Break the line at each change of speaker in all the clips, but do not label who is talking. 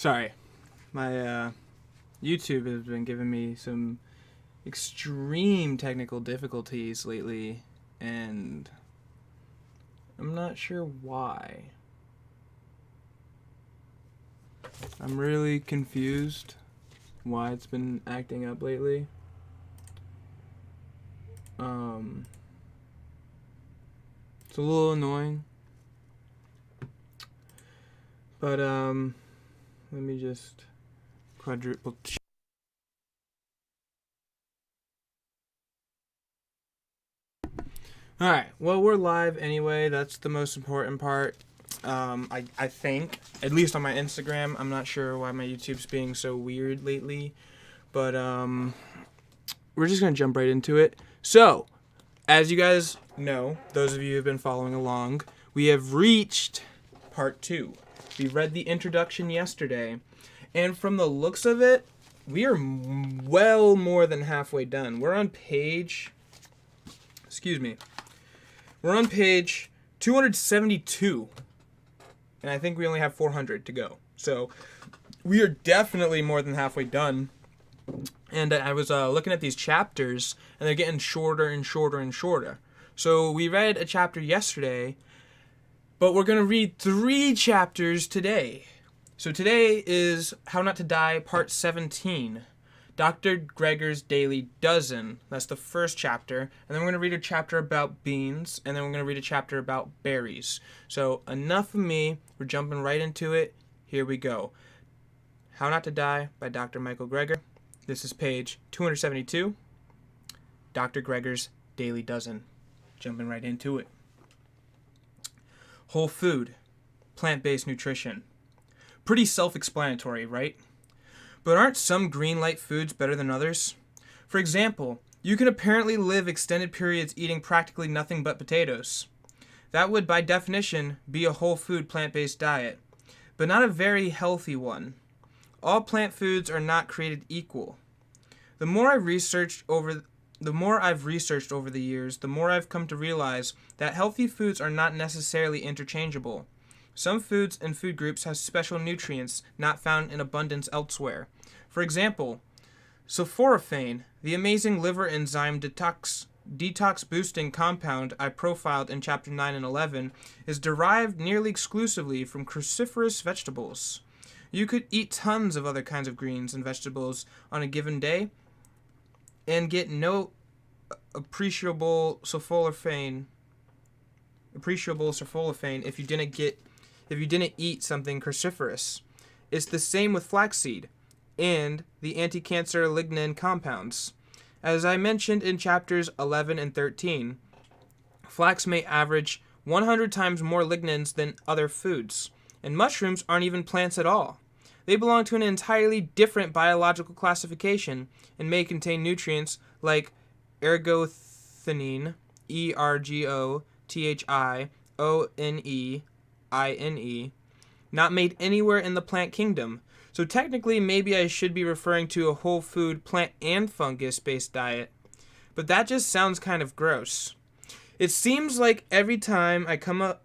Sorry, my YouTube has been giving me some extreme technical difficulties lately, and I'm not sure why. I'm really confused why it's been acting up lately. It's a little annoying. But let me just quadruple check. Alright, well, we're live anyway. That's the most important part. I think, at least on my Instagram. I'm not sure why my YouTube's being so weird lately. But we're just going to jump right into it. So, as you guys know, those of you who have been following along, we have reached part 2. We read the introduction yesterday. And from the looks of it, we are well more than halfway done. We're on page... We're on page 272. And I think we only have 400 to go. So we are definitely more than halfway done. And I was looking at these chapters, and they're getting shorter and shorter and shorter. So we read a chapter yesterday, but we're going to read 3 chapters today. So today is How Not to Die, Part 17. Dr. Greger's Daily Dozen. That's the first chapter. And then we're going to read a chapter about beans. And then we're going to read a chapter about berries. So enough of me. We're jumping right into it. Here we go. How Not to Die by Dr. Michael Greger. This is page 272. Dr. Greger's Daily Dozen. Jumping right into it. Whole food. Plant-based nutrition. Pretty self-explanatory, right? But aren't some green light foods better than others? For example, you can apparently live extended periods eating practically nothing but potatoes. That would, by definition, be a whole food plant-based diet, but not a very healthy one. All plant foods are not created equal. The more I've researched over the years, the more I've come to realize that healthy foods are not necessarily interchangeable. Some foods and food groups have special nutrients not found in abundance elsewhere. For example, sulforaphane, the amazing liver enzyme detox-boosting compound I profiled in Chapter 9 and 11, is derived nearly exclusively from cruciferous vegetables. You could eat tons of other kinds of greens and vegetables on a given day and get no appreciable sulforaphane if you didn't eat something cruciferous. It's the same with flaxseed and the anti-cancer lignin compounds. As I mentioned in chapters 11 and 13, flax may average 100 times more lignins than other foods, and mushrooms aren't even plants at all. They belong to an entirely different biological classification and may contain nutrients like ergothine, ergothioneine, not made anywhere in the plant kingdom. So technically, maybe I should be referring to a whole food, plant and fungus-based diet. But that just sounds kind of gross. It seems like every time I come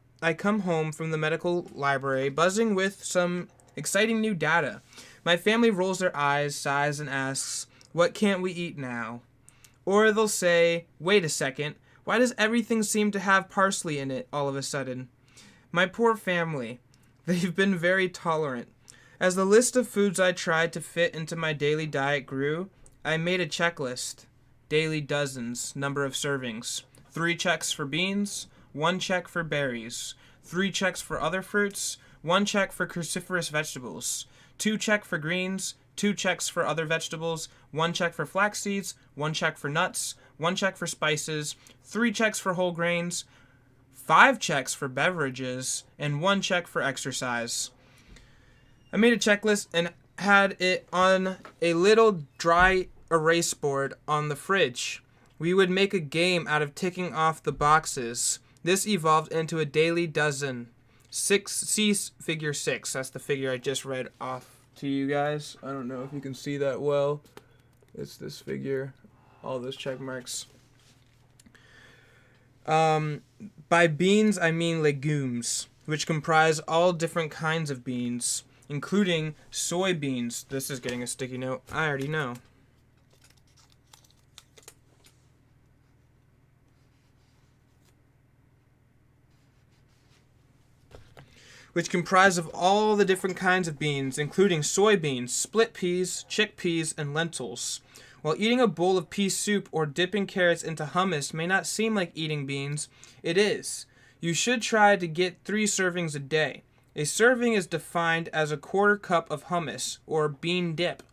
home from the medical library buzzing with some exciting new data, my family rolls their eyes, sighs, and asks, "What can't we eat now?" Or they'll say, "Wait a second, why does everything seem to have parsley in it all of a sudden?" My poor family. They've been very tolerant. As the list of foods I tried to fit into my daily diet grew, I made a checklist. Daily dozens, number of servings. 3 checks for beans, 1 check for berries, 3 checks for other fruits, 1 check for cruciferous vegetables, 2 check for greens, 2 checks for other vegetables, 1 check for flax seeds, 1 check for nuts, 1 check for spices, 3 checks for whole grains, 5 checks for beverages, and 1 check for exercise. I made a checklist and had it on a little dry erase board on the fridge. We would make a game out of ticking off the boxes. This evolved into a daily dozen. See figure 6. That's the figure I just read off to you guys. I don't know if you can see that well. It's this figure. All those check marks. By beans, I mean legumes, which comprise all different kinds of beans. including soybeans. This is getting a sticky note. I already know. Which comprise of all the different kinds of beans, including soybeans, split peas, chickpeas, and lentils. While eating a bowl of pea soup or dipping carrots into hummus may not seem like eating beans, it is. You should try to get 3 servings a day. A serving is defined as a quarter cup of hummus, or bean dip,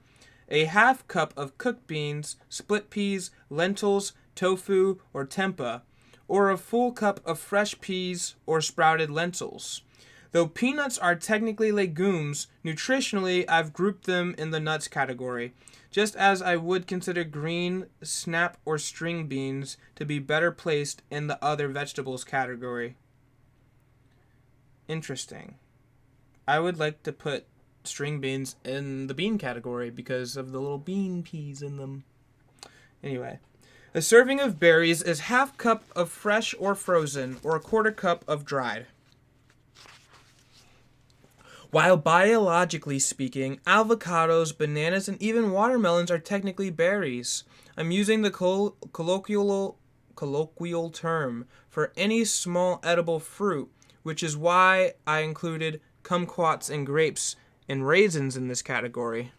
a half cup of cooked beans, split peas, lentils, tofu, or tempa, or a full cup of fresh peas or sprouted lentils. Though peanuts are technically legumes, nutritionally I've grouped them in the nuts category, just as I would consider green, snap, or string beans to be better placed in the other vegetables category. Interesting. I would like to put string beans in the bean category because of the little bean peas in them. Anyway, a serving of berries is half cup of fresh or frozen, or a quarter cup of dried. While biologically speaking, avocados, bananas, and even watermelons are technically berries. I'm using the colloquial term for any small edible fruit, which is why I included kumquats and grapes and raisins in this category.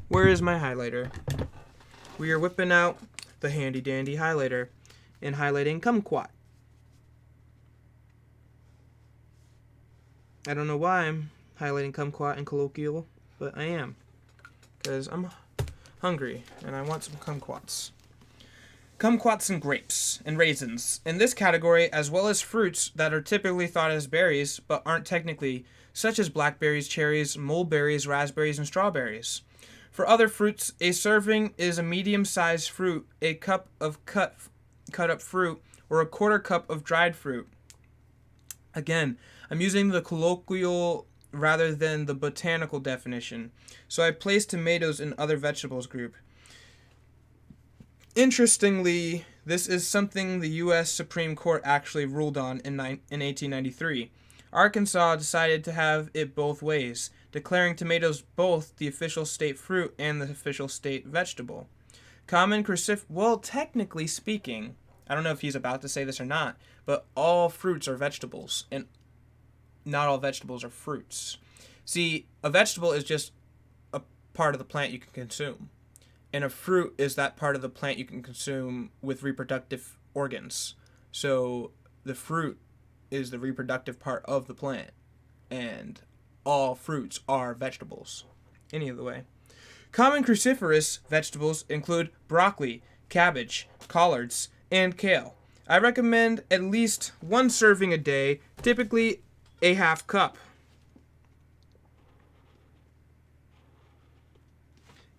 Where is my highlighter? We are whipping out the handy dandy highlighter and highlighting kumquat. I don't know why I'm highlighting kumquat and colloquial, but I am, because I'm hungry and I want some kumquats. Kumquats and grapes and raisins in this category, as well as fruits that are typically thought as berries but aren't technically, such as blackberries, cherries, mulberries, raspberries, and strawberries. For other fruits, a serving is a medium-sized fruit, a cup of cut up fruit, or a quarter cup of dried fruit. Again, I'm using the colloquial rather than the botanical definition, so I placed tomatoes in other vegetables group. Interestingly, this is something the U.S. Supreme Court actually ruled on in 1893. Arkansas decided to have it both ways, declaring tomatoes both the official state fruit and the official state vegetable. Technically speaking, I don't know if he's about to say this or not, but all fruits are vegetables, and not all vegetables are fruits. See, a vegetable is just a part of the plant you can consume, and a fruit is that part of the plant you can consume with reproductive organs. So the fruit is the reproductive part of the plant, and all fruits are vegetables. Any other way. Common cruciferous vegetables include broccoli, cabbage, collards, and kale. I recommend at least 1 serving a day, typically a half cup.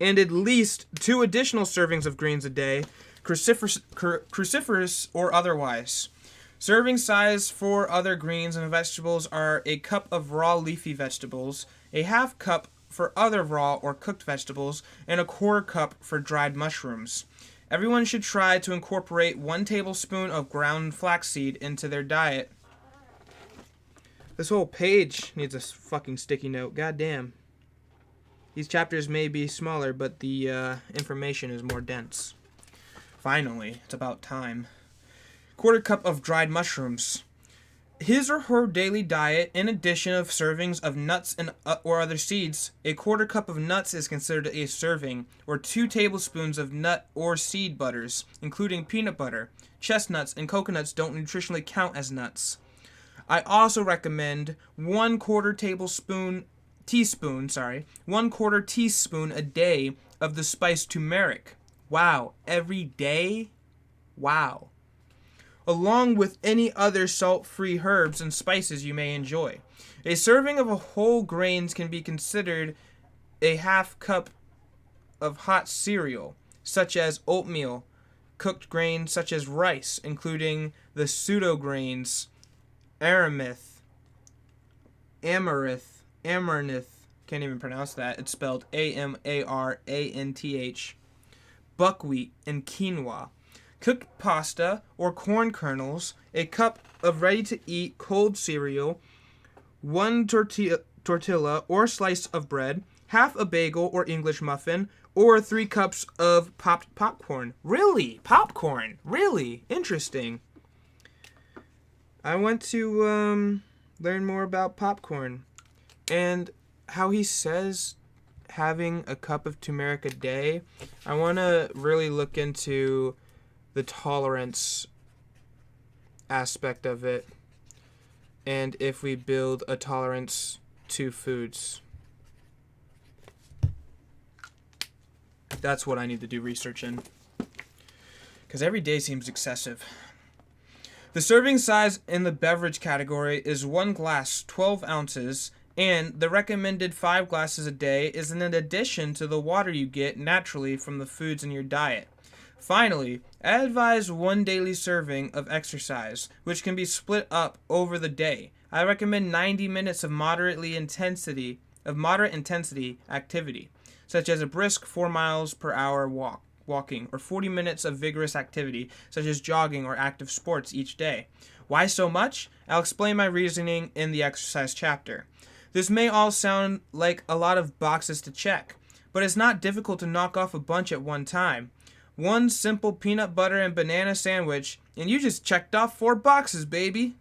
And at least 2 additional servings of greens a day, cruciferous or otherwise. Serving size for other greens and vegetables are a cup of raw leafy vegetables, a half cup for other raw or cooked vegetables, and a quarter cup for dried mushrooms. Everyone should try to incorporate 1 tablespoon of ground flaxseed into their diet. This whole page needs a fucking sticky note. God damn. These chapters may be smaller, but the information is more dense. Finally, it's about time. Quarter cup of dried mushrooms. His or her daily diet, in addition of servings of nuts and or other seeds, a quarter cup of nuts is considered a serving, or 2 tablespoons of nut or seed butters, including peanut butter. Chestnuts and coconuts don't nutritionally count as nuts. I also recommend 1/4 teaspoon a day of the spice turmeric. Wow, every day? Wow. Along with any other salt-free herbs and spices you may enjoy. A serving of whole grains can be considered a half cup of hot cereal, such as oatmeal, cooked grains such as rice, including the pseudo-grains, amaranth, can't even pronounce that, it's spelled Amaranth, buckwheat, and quinoa. Cooked pasta or corn kernels, a cup of ready-to-eat cold cereal, 1 tortilla or slice of bread, half a bagel or English muffin, or 3 cups of popped popcorn. Really? Popcorn? Really? Interesting. I want to learn more about popcorn and how he says having a cup of turmeric a day. I want to really look into the tolerance aspect of it and if we build a tolerance to foods. That's what I need to do research in, because every day seems excessive. The serving size in the beverage category is 1 glass, 12 ounces, and the recommended 5 glasses a day is in addition to the water you get naturally from the foods in your diet. Finally, I advise 1 daily serving of exercise, which can be split up over the day. I recommend 90 minutes of moderate intensity activity, such as a brisk 4 miles per hour walking, or 40 minutes of vigorous activity, such as jogging or active sports each day. Why so much? I'll explain my reasoning in the exercise chapter. This may all sound like a lot of boxes to check, but it's not difficult to knock off a bunch at one time. 1 simple peanut butter and banana sandwich, and you just checked off 4 boxes, baby.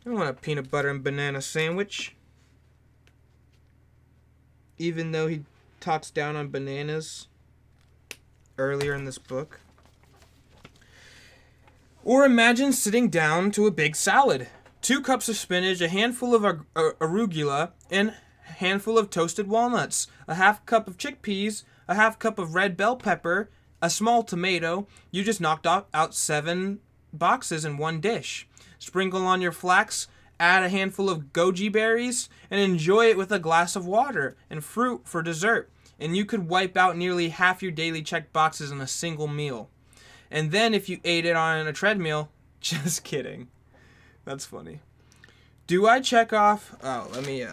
I want a peanut butter and banana sandwich. Even though he talks down on bananas earlier in this book. Or imagine sitting down to a big salad. 2 cups of spinach, a handful of arugula, and a handful of toasted walnuts, a half cup of chickpeas, a half cup of red bell pepper, a small tomato. You just knocked out 7 boxes in 1 dish. Sprinkle on your flax, add a handful of goji berries, and enjoy it with a glass of water and fruit for dessert. And you could wipe out nearly half your daily checked boxes in a single meal. And then if you ate it on a treadmill, just kidding. That's funny. Do I check off... Oh, let me...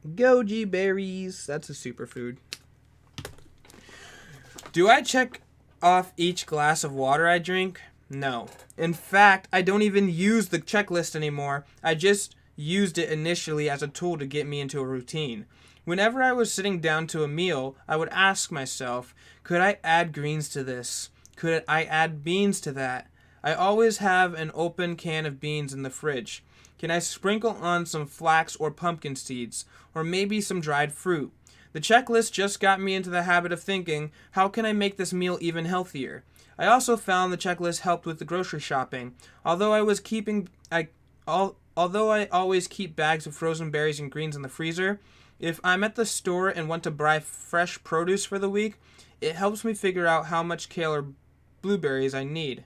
Goji berries. That's a superfood. Do I check off each glass of water I drink? No. In fact, I don't even use the checklist anymore. I just used it initially as a tool to get me into a routine. Whenever I was sitting down to a meal, I would ask myself, could I add greens to this? Could I add beans to that? I always have an open can of beans in the fridge. Can I sprinkle on some flax or pumpkin seeds, or maybe some dried fruit? The checklist just got me into the habit of thinking, how can I make this meal even healthier? I also found the checklist helped with the grocery shopping. Although I always keep bags of frozen berries and greens in the freezer, if I'm at the store and want to buy fresh produce for the week, it helps me figure out how much kale or blueberries I need.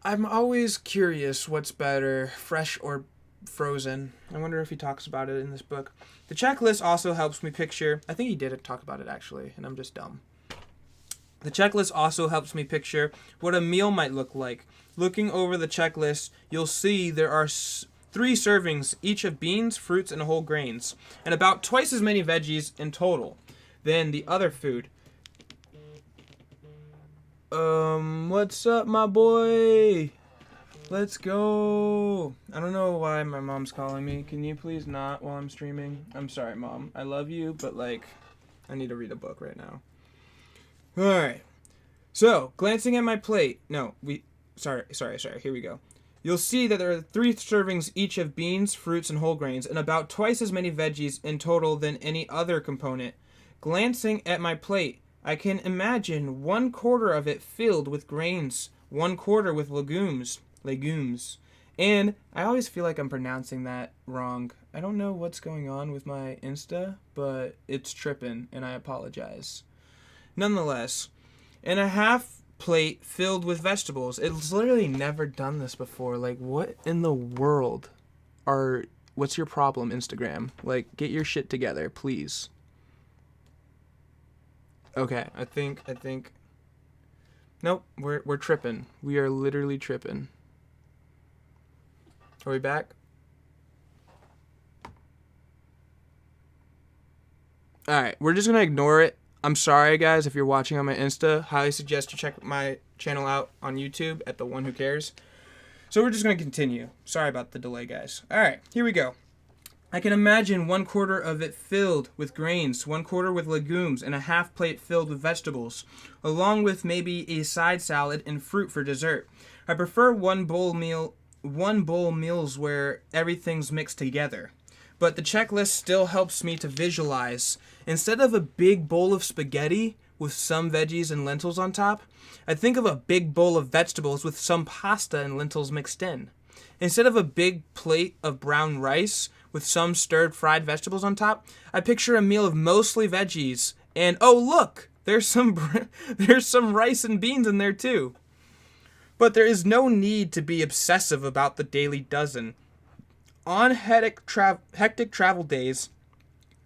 I'm always curious what's better, fresh or frozen. I wonder if he talks about it in this book. The checklist also helps me picture... I think he did talk about it, actually, and I'm just dumb. The checklist also helps me picture what a meal might look like. Looking over the checklist, you'll see there are 3 servings, each of beans, fruits, and whole grains, and about twice as many veggies in total than the other food. What's up, my boy? Let's go. I don't know why my mom's calling me. Can you please not while I'm streaming? I'm sorry, Mom. I love you, but, like, I need to read a book right now. Alright. So, glancing at my plate. Sorry. Here we go. You'll see that there are 3 servings each of beans, fruits, and whole grains, and about twice as many veggies in total than any other component. Glancing at my plate, I can imagine 1/4 of it filled with grains, 1/4 with legumes, and I always feel like I'm pronouncing that wrong. I don't know what's going on with my Insta, but it's tripping, and I apologize. Nonetheless, and a half plate filled with vegetables. It's literally never done this before. Like, what in the world what's your problem, Instagram? Like, get your shit together, please. Okay, I think nope, we're tripping. We are literally tripping. Are we back? Alright, we're just gonna ignore it. I'm sorry, guys, if you're watching on my Insta. Highly suggest you check my channel out on YouTube at The One Who Cares. So we're just going to continue. Sorry about the delay, guys. All right, here we go. I can imagine 1/4 of it filled with grains, 1/4 with legumes, and a half plate filled with vegetables, along with maybe a side salad and fruit for dessert. I prefer one bowl meals where everything's mixed together. But the checklist still helps me to visualize. Instead of a big bowl of spaghetti with some veggies and lentils on top, I think of a big bowl of vegetables with some pasta and lentils mixed in. Instead of a big plate of brown rice with some stirred fried vegetables on top, I picture a meal of mostly veggies. And oh look, there's some rice and beans in there too. But there is no need to be obsessive about the daily dozen. On hectic travel days,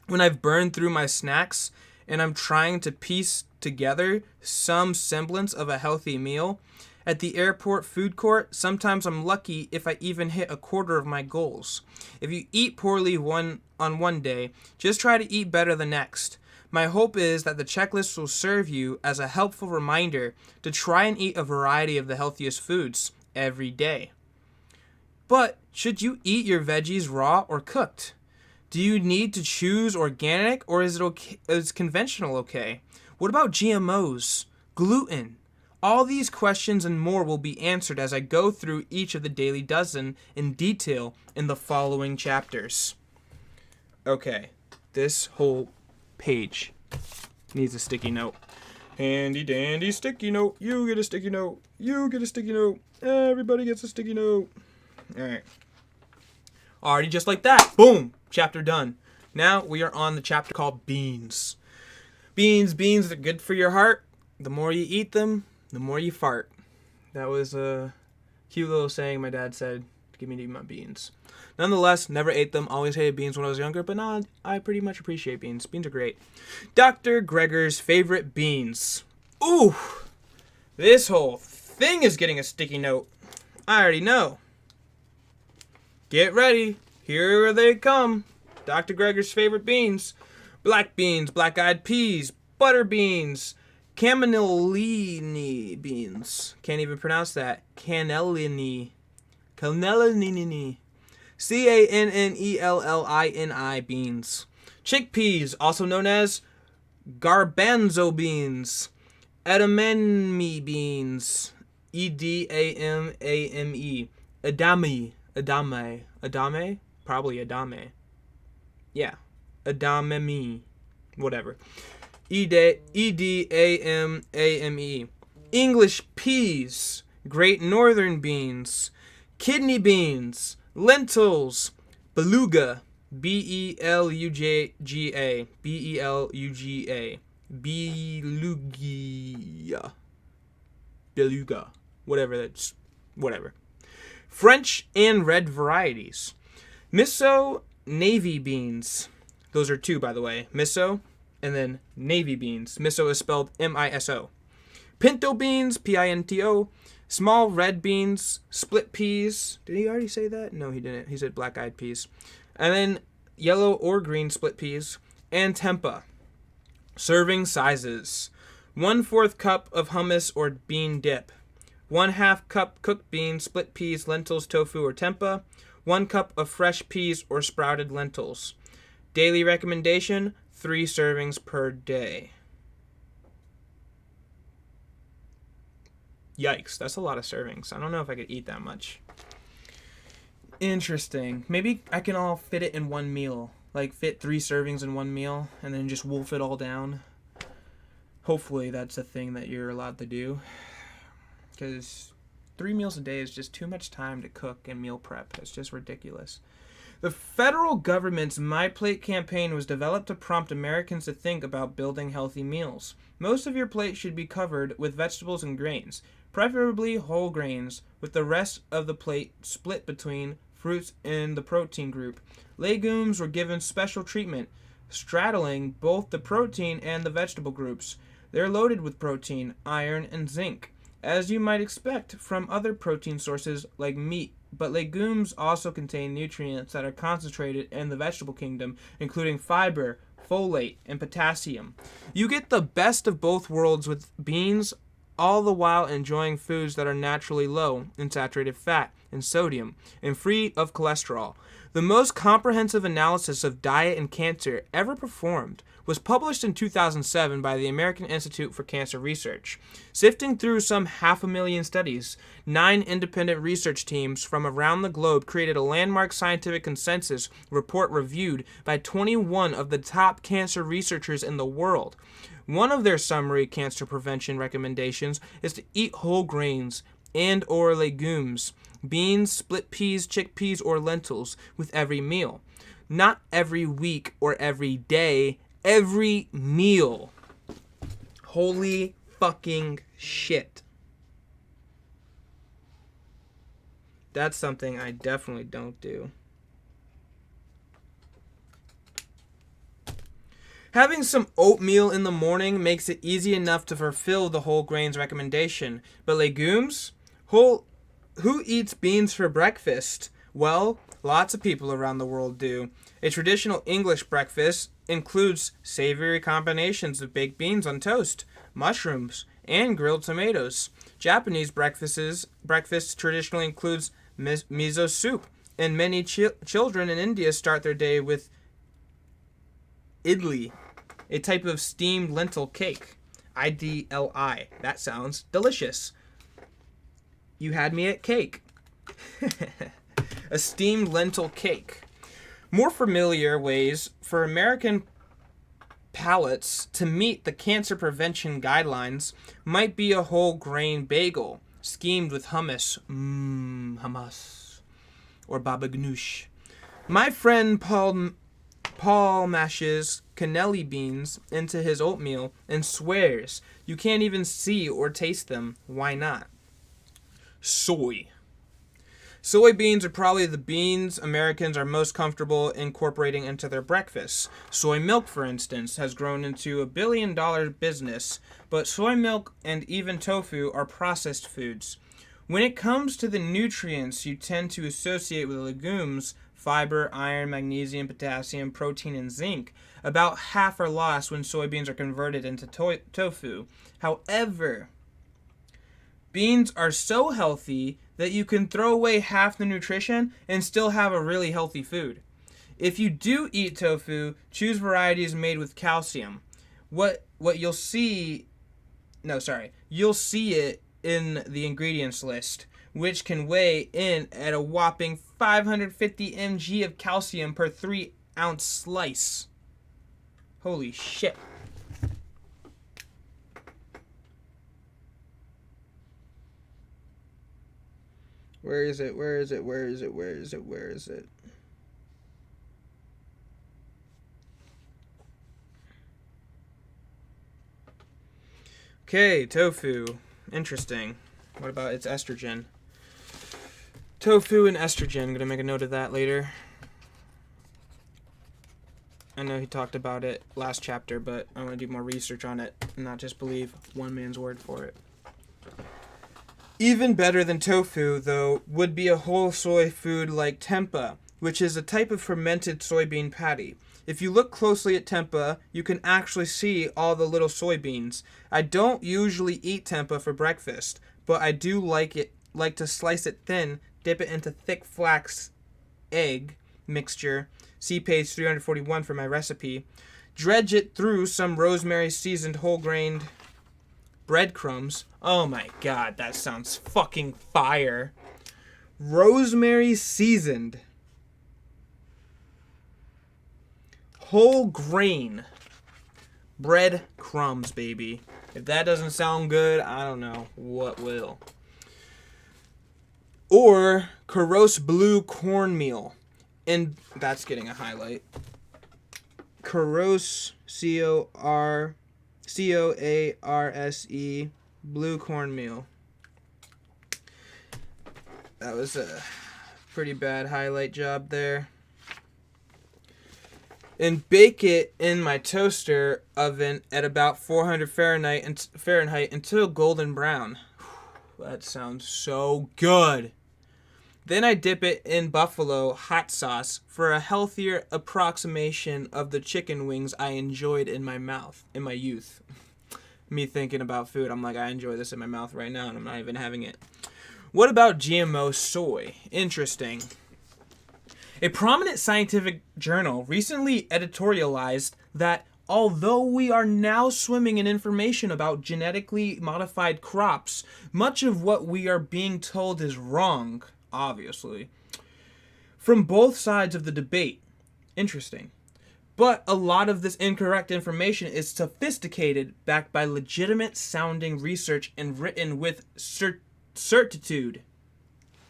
when I've burned through my snacks and I'm trying to piece together some semblance of a healthy meal, at the airport food court, sometimes I'm lucky if I even hit 1/4 of my goals. If you eat poorly on one day, just try to eat better the next. My hope is that the checklist will serve you as a helpful reminder to try and eat a variety of the healthiest foods every day. But should you eat your veggies raw or cooked? Do you need to choose organic, or is conventional okay? What about GMOs, gluten? All these questions and more will be answered as I go through each of the daily dozen in detail in the following chapters. Okay, this whole page needs a sticky note. Handy dandy sticky note. You get a sticky note. You get a sticky note. Everybody gets a sticky note. Alright. Already just like that. Boom! Chapter done. Now we are on the chapter called beans. Beans are good for your heart. The more you eat them, the more you fart. That was a cute little saying my dad said to get me to eat my beans. Nonetheless, never ate them. Always hated beans when I was younger, but now I pretty much appreciate beans. Beans are great. Dr. Gregor's favorite beans. Ooh! This whole thing is getting a sticky note. I already know. Get ready. Here they come. Dr. Gregor's favorite beans. Black beans, black-eyed peas, butter beans, cannellini beans. Can't even pronounce that. Cannellini. Cannellini. Cannellini beans. Chickpeas, also known as garbanzo beans. Edamame beans. Edamame. Adame? Probably Adame. Yeah. Edamame. Whatever. Edamame. English peas. Great Northern beans. Kidney beans. Lentils. Beluga. Beluga. Beluga. Beluga. Beluga. Whatever. French and red varieties. Miso navy beans. Those are two, by the way. Miso and then navy beans. Miso is spelled M-I-S-O. Pinto beans, P-I-N-T-O. Small red beans. Split peas. Did he already say that? No, he didn't. He said black-eyed peas. And then yellow or green split peas. And Tempa. Serving sizes. 1/4 cup of hummus or bean dip. 1/2 cup cooked beans, split peas, lentils, tofu, or tempeh. 1 cup of fresh peas or sprouted lentils. Daily recommendation, 3 servings per day. Yikes, that's a lot of servings. I don't know if I could eat that much. Interesting. Maybe I can all fit it in one meal. Like fit 3 servings in one meal and then just wolf it all down. Hopefully that's a thing that you're allowed to do. Because 3 meals a day is just too much time to cook and meal prep. It's just ridiculous. The federal government's MyPlate campaign was developed to prompt Americans to think about building healthy meals. Most of your plate should be covered with vegetables and grains, preferably whole grains, with the rest of the plate split between fruits and the protein group. Legumes were given special treatment, straddling both the protein and the vegetable groups. They're loaded with protein, iron, and zinc, as you might expect from other protein sources like meat, but legumes also contain nutrients that are concentrated in the vegetable kingdom, including fiber, folate, and potassium. You get the best of both worlds with beans all the while enjoying foods that are naturally low in saturated fat and sodium and free of cholesterol. The most comprehensive analysis of diet and cancer ever performed was published in 2007 by the American Institute for Cancer Research. Sifting through some 500,000 studies, 9 independent research teams from around the globe created a landmark scientific consensus report reviewed by 21 of the top cancer researchers in the world. One of their summary cancer prevention recommendations is to eat whole grains and or legumes, beans, split peas, chickpeas, or lentils with every meal. Not every week or every day, every meal. Holy fucking shit. That's something I definitely don't do. Having some oatmeal in the morning makes it easy enough to fulfill the whole grains recommendation. But legumes? Who eats beans for breakfast? Well, lots of people around the world do. A traditional English breakfast includes savory combinations of baked beans on toast, mushrooms, and grilled tomatoes. Japanese breakfast traditionally includes miso soup, and many children in India start their day with idli, a type of steamed lentil cake. IDLI. That sounds delicious. You had me at cake. A steamed lentil cake. More familiar ways for American palates to meet the cancer prevention guidelines might be a whole grain bagel schemed with hummus. Hummus. Or baba ganoush. My friend Paul mashes cannelli beans into his oatmeal and swears you can't even see or taste them. Why not? Soy. Soybeans are probably the beans Americans are most comfortable incorporating into their breakfasts. Soy milk, for instance, has grown into a billion-dollar business, but soy milk and even tofu are processed foods. When it comes to the nutrients you tend to associate with legumes, fiber, iron, magnesium, potassium, protein, and zinc, about half are lost when soybeans are converted into tofu. However, beans are so healthy that you can throw away half the nutrition and still have a really healthy food. If you do eat tofu, choose varieties made with calcium. You'll see it in the ingredients list, which can weigh in at a whopping 550 mg of calcium per 3-ounce slice. Holy shit. Where is it? Okay, tofu. Interesting. What about its estrogen? Tofu and estrogen. I'm going to make a note of that later. I know he talked about it last chapter, but I want to do more research on it and not just believe one man's word for it. Even better than tofu, though, would be a whole soy food like Tempa, which is a type of fermented soybean patty. If you look closely at Tempa, you can actually see all the little soybeans. I don't usually eat Tempa for breakfast, but I do like to slice it thin, dip it into thick flax egg mixture, see page 341 for my recipe, dredge it through some rosemary seasoned whole grain breadcrumbs. Oh my god, that sounds fucking fire. Rosemary seasoned whole grain breadcrumbs, baby. If that doesn't sound good, I don't know what will. Or Coarse blue cornmeal. And that's getting a highlight. Coarse, C-O-A-R-S-E, blue cornmeal. That was a pretty bad highlight job there. And bake it in my toaster oven at about 400 Fahrenheit until golden brown. That sounds so good. Then I dip it in buffalo hot sauce for a healthier approximation of the chicken wings I enjoyed in my youth. me thinking about food. I'm like, I enjoy this in my mouth right now, and I'm not even having it. What about GMO soy? Interesting. A prominent scientific journal recently editorialized that although we are now swimming in information about genetically modified crops, much of what we are being told is wrong, obviously, from both sides of the debate. Interesting. But a lot of this incorrect information is sophisticated, backed by legitimate sounding research and written with certitude.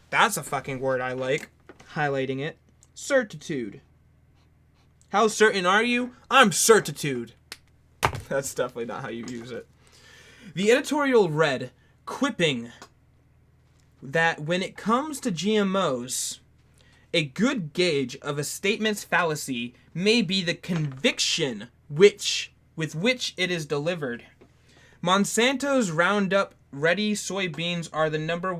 That's a fucking word I like. Highlighting it. Certitude. How certain are you? I'm certitude. That's definitely not how you use it. The editorial read, quipping that when it comes to GMOs, a good gauge of a statement's fallacy may be the conviction with which it is delivered. Monsanto's Roundup Ready soybeans are the number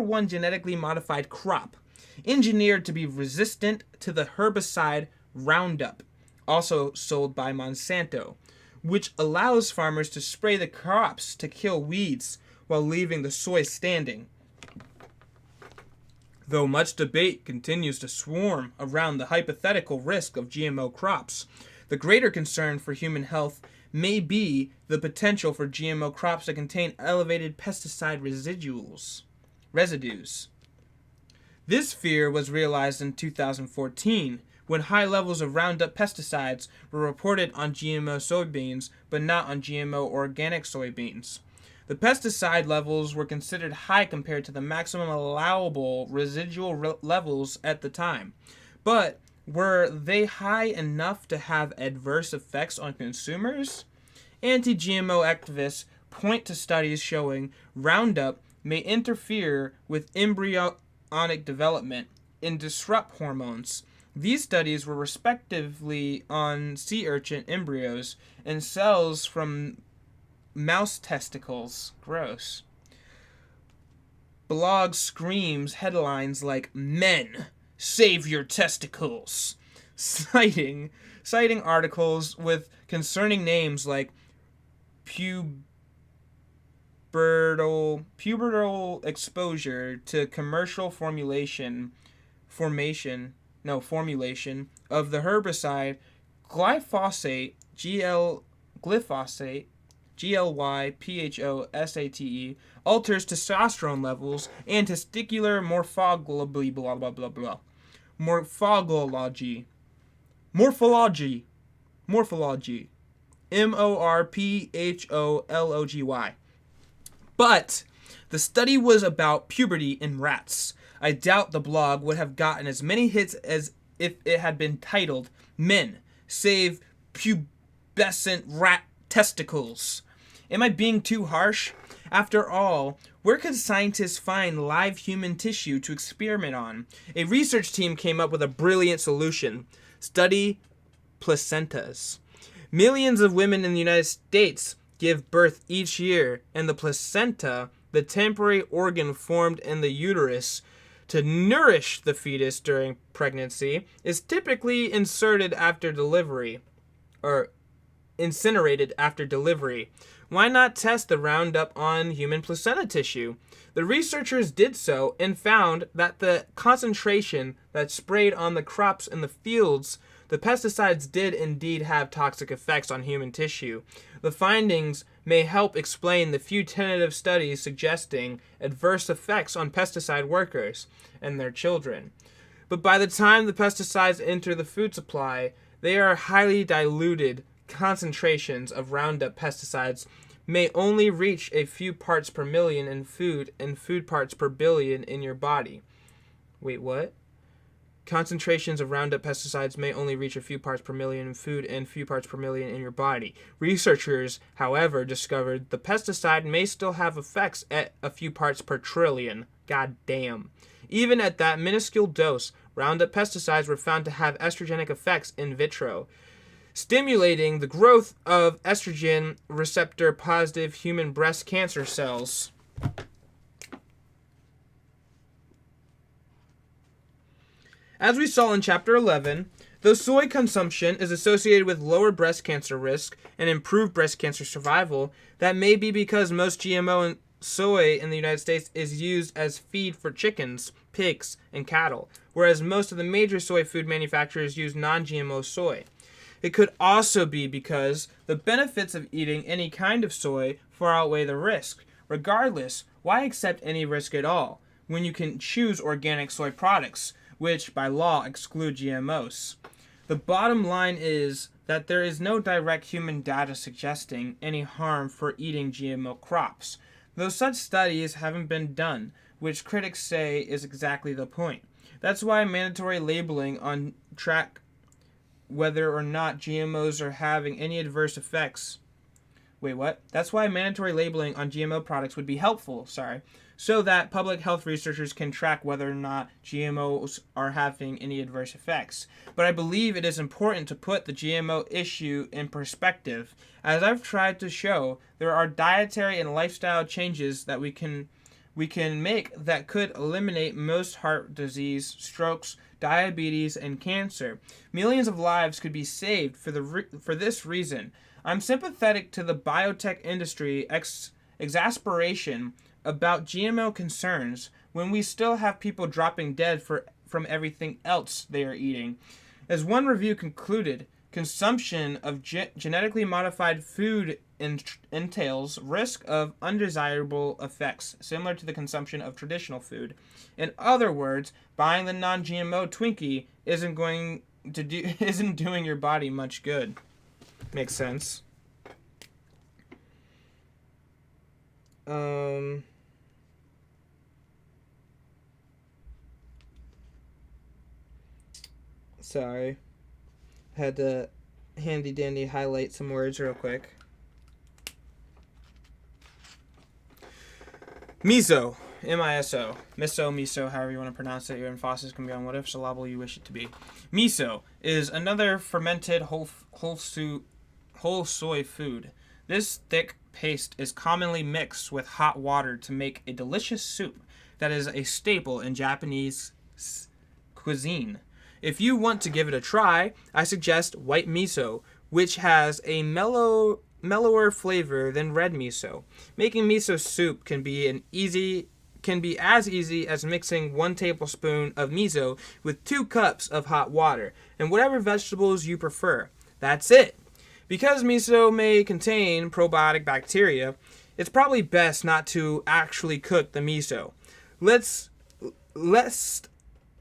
one genetically modified crop, engineered to be resistant to the herbicide Roundup, also sold by Monsanto, which allows farmers to spray the crops to kill weeds while leaving the soy standing. Though much debate continues to swarm around the hypothetical risk of GMO crops, the greater concern for human health may be the potential for GMO crops to contain elevated pesticide residues. This fear was realized in 2014 when high levels of Roundup pesticides were reported on GMO soybeans but not on GMO organic soybeans. The pesticide levels were considered high compared to the maximum allowable residual levels at the time, but were they high enough to have adverse effects on consumers? Anti-GMO activists point to studies showing Roundup may interfere with embryonic development and disrupt hormones. These studies were respectively on sea urchin embryos and cells from mouse testicles. Gross. Blog screams headlines like "Men, save your testicles," citing articles with concerning names like pubertal exposure to commercial formulation of the herbicide glyphosate, glyphosate, alters testosterone levels and testicular morphology, morphology. But the study was about puberty in rats. I doubt the blog would have gotten as many hits as if it had been titled "Men, Save Pubescent Rat Testicles." Am I being too harsh? After all, where could scientists find live human tissue to experiment on? A research team came up with a brilliant solution. Study placentas. Millions of women in the United States give birth each year, and the placenta, the temporary organ formed in the uterus to nourish the fetus during pregnancy, is typically inserted after delivery, or incinerated after delivery. Why not test the Roundup on human placenta tissue? The researchers did so and found that the concentration that sprayed on the crops in the fields, the pesticides did indeed have toxic effects on human tissue. The findings may help explain the few tentative studies suggesting adverse effects on pesticide workers and their children. But by the time the pesticides enter the food supply, they are highly diluted concentrations of Roundup pesticides may only reach a few parts per million in food and food parts per billion in your body. Wait, what? Concentrations of Roundup pesticides may only reach a few parts per million in food and few parts per million in your body. Researchers, however, discovered the pesticide may still have effects at a few parts per trillion. God damn. Even at that minuscule dose, Roundup pesticides were found to have estrogenic effects in vitro, stimulating the growth of estrogen receptor positive human breast cancer cells. As we saw in Chapter 11, Though soy consumption is associated with lower breast cancer risk and improved breast cancer survival, that may be because most GMO soy in the United States is used as feed for chickens, pigs, and cattle, whereas most of the major soy food manufacturers use non-GMO soy. It could also be because the benefits of eating any kind of soy far outweigh the risk. Regardless, why accept any risk at all when you can choose organic soy products, which by law exclude GMOs? The bottom line is that there is no direct human data suggesting any harm for eating GMO crops, though such studies haven't been done, which critics say is exactly the point. That's why mandatory labeling on track whether or not GMOs are having any adverse effects. That's why mandatory labeling on GMO products would be helpful, so that public health researchers can track whether or not GMOs are having any adverse effects. But I believe it is important to put the GMO issue in perspective. As I've tried to show, there are dietary and lifestyle changes that we can make that could eliminate most heart disease, strokes, diabetes, and cancer. Millions of lives could be saved for this reason. I'm sympathetic to the biotech industry exasperation about GMO concerns when we still have people dropping dead from everything else they are eating. As one review concluded, consumption of genetically modified food entails risk of undesirable effects, similar to the consumption of traditional food. In other words, buying the non-GMO Twinkie isn't doing your body much good. Makes sense. Sorry. Had to handy dandy highlight some words real quick. Miso. M-I-S-O. Miso, however you want to pronounce it. Your emphasis can be on whatever syllable you wish it to be. Miso is another fermented whole soy food. This thick paste is commonly mixed with hot water to make a delicious soup that is a staple in Japanese cuisine. If you want to give it a try, I suggest white miso, which has a mellower flavor than red miso. Making miso soup can be as easy as mixing 1 tablespoon of miso with 2 cups of hot water and whatever vegetables you prefer. That's it. Because miso may contain probiotic bacteria, it's probably best not to actually cook the miso. Let's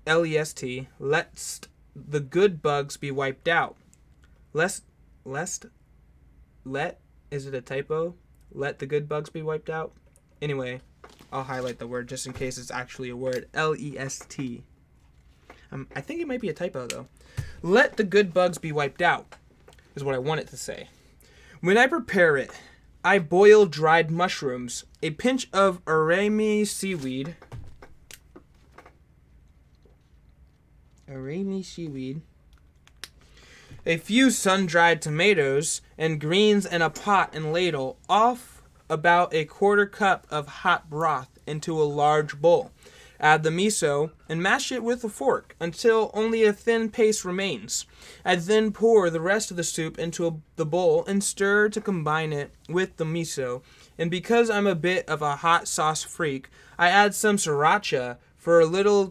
L-E-S-T, lest the good bugs be wiped out. Is it a typo? Let the good bugs be wiped out? Anyway, I'll highlight the word just in case it's actually a word. L-E-S-T. I think it might be a typo though. Let the good bugs be wiped out is what I want it to say. When I prepare it, I boil dried mushrooms, a pinch of arame seaweed, a few sun-dried tomatoes, and greens in a pot and ladle off about a 1/4 cup of hot broth into a large bowl. Add the miso and mash it with a fork until only a thin paste remains. I then pour the rest of the soup into the bowl and stir to combine it with the miso. And because I'm a bit of a hot sauce freak, I add some sriracha for a little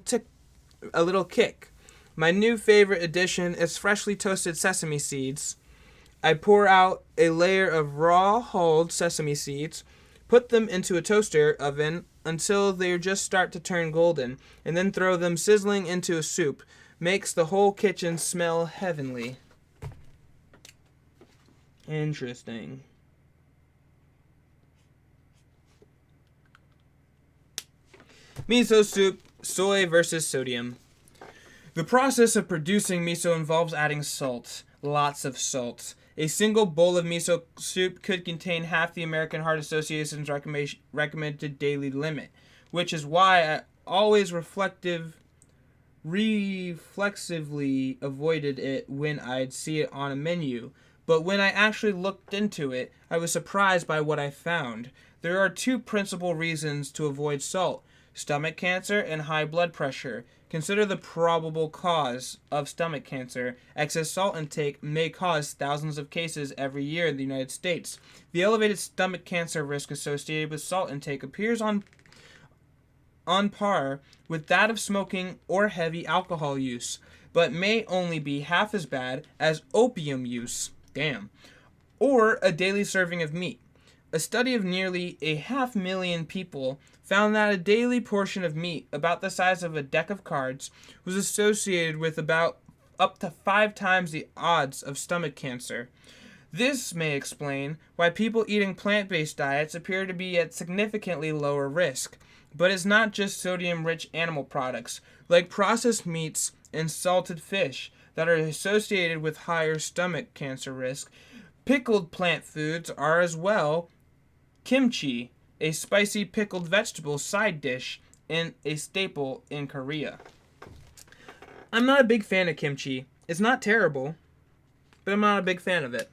kick. My new favorite addition is freshly toasted sesame seeds. I pour out a layer of raw hulled sesame seeds, put them into a toaster oven until they just start to turn golden, and then throw them sizzling into a soup. Makes the whole kitchen smell heavenly. Interesting. Miso soup, soy versus sodium. The process of producing miso involves adding salt, lots of salt. A single bowl of miso soup could contain half the American Heart Association's recommended daily limit, which is why I always reflexively avoided it when I'd see it on a menu. But when I actually looked into it, I was surprised by what I found. There are 2 principal reasons to avoid salt. Stomach cancer and high blood pressure. Consider the probable cause of stomach cancer. Excess salt intake may cause thousands of cases every year in the United States. The elevated stomach cancer risk associated with salt intake appears on par with that of smoking or heavy alcohol use, but may only be half as bad as opium use. Damn. Or a daily serving of meat. A study of nearly 500,000 people found that a daily portion of meat, about the size of a deck of cards, was associated with about up to 5 times the odds of stomach cancer. This may explain why people eating plant-based diets appear to be at significantly lower risk. But it's not just sodium-rich animal products, like processed meats and salted fish, that are associated with higher stomach cancer risk. Pickled plant foods are as well. Kimchi, a spicy pickled vegetable side dish and a staple in Korea. I'm not a big fan of kimchi. It's not terrible, but I'm not a big fan of it.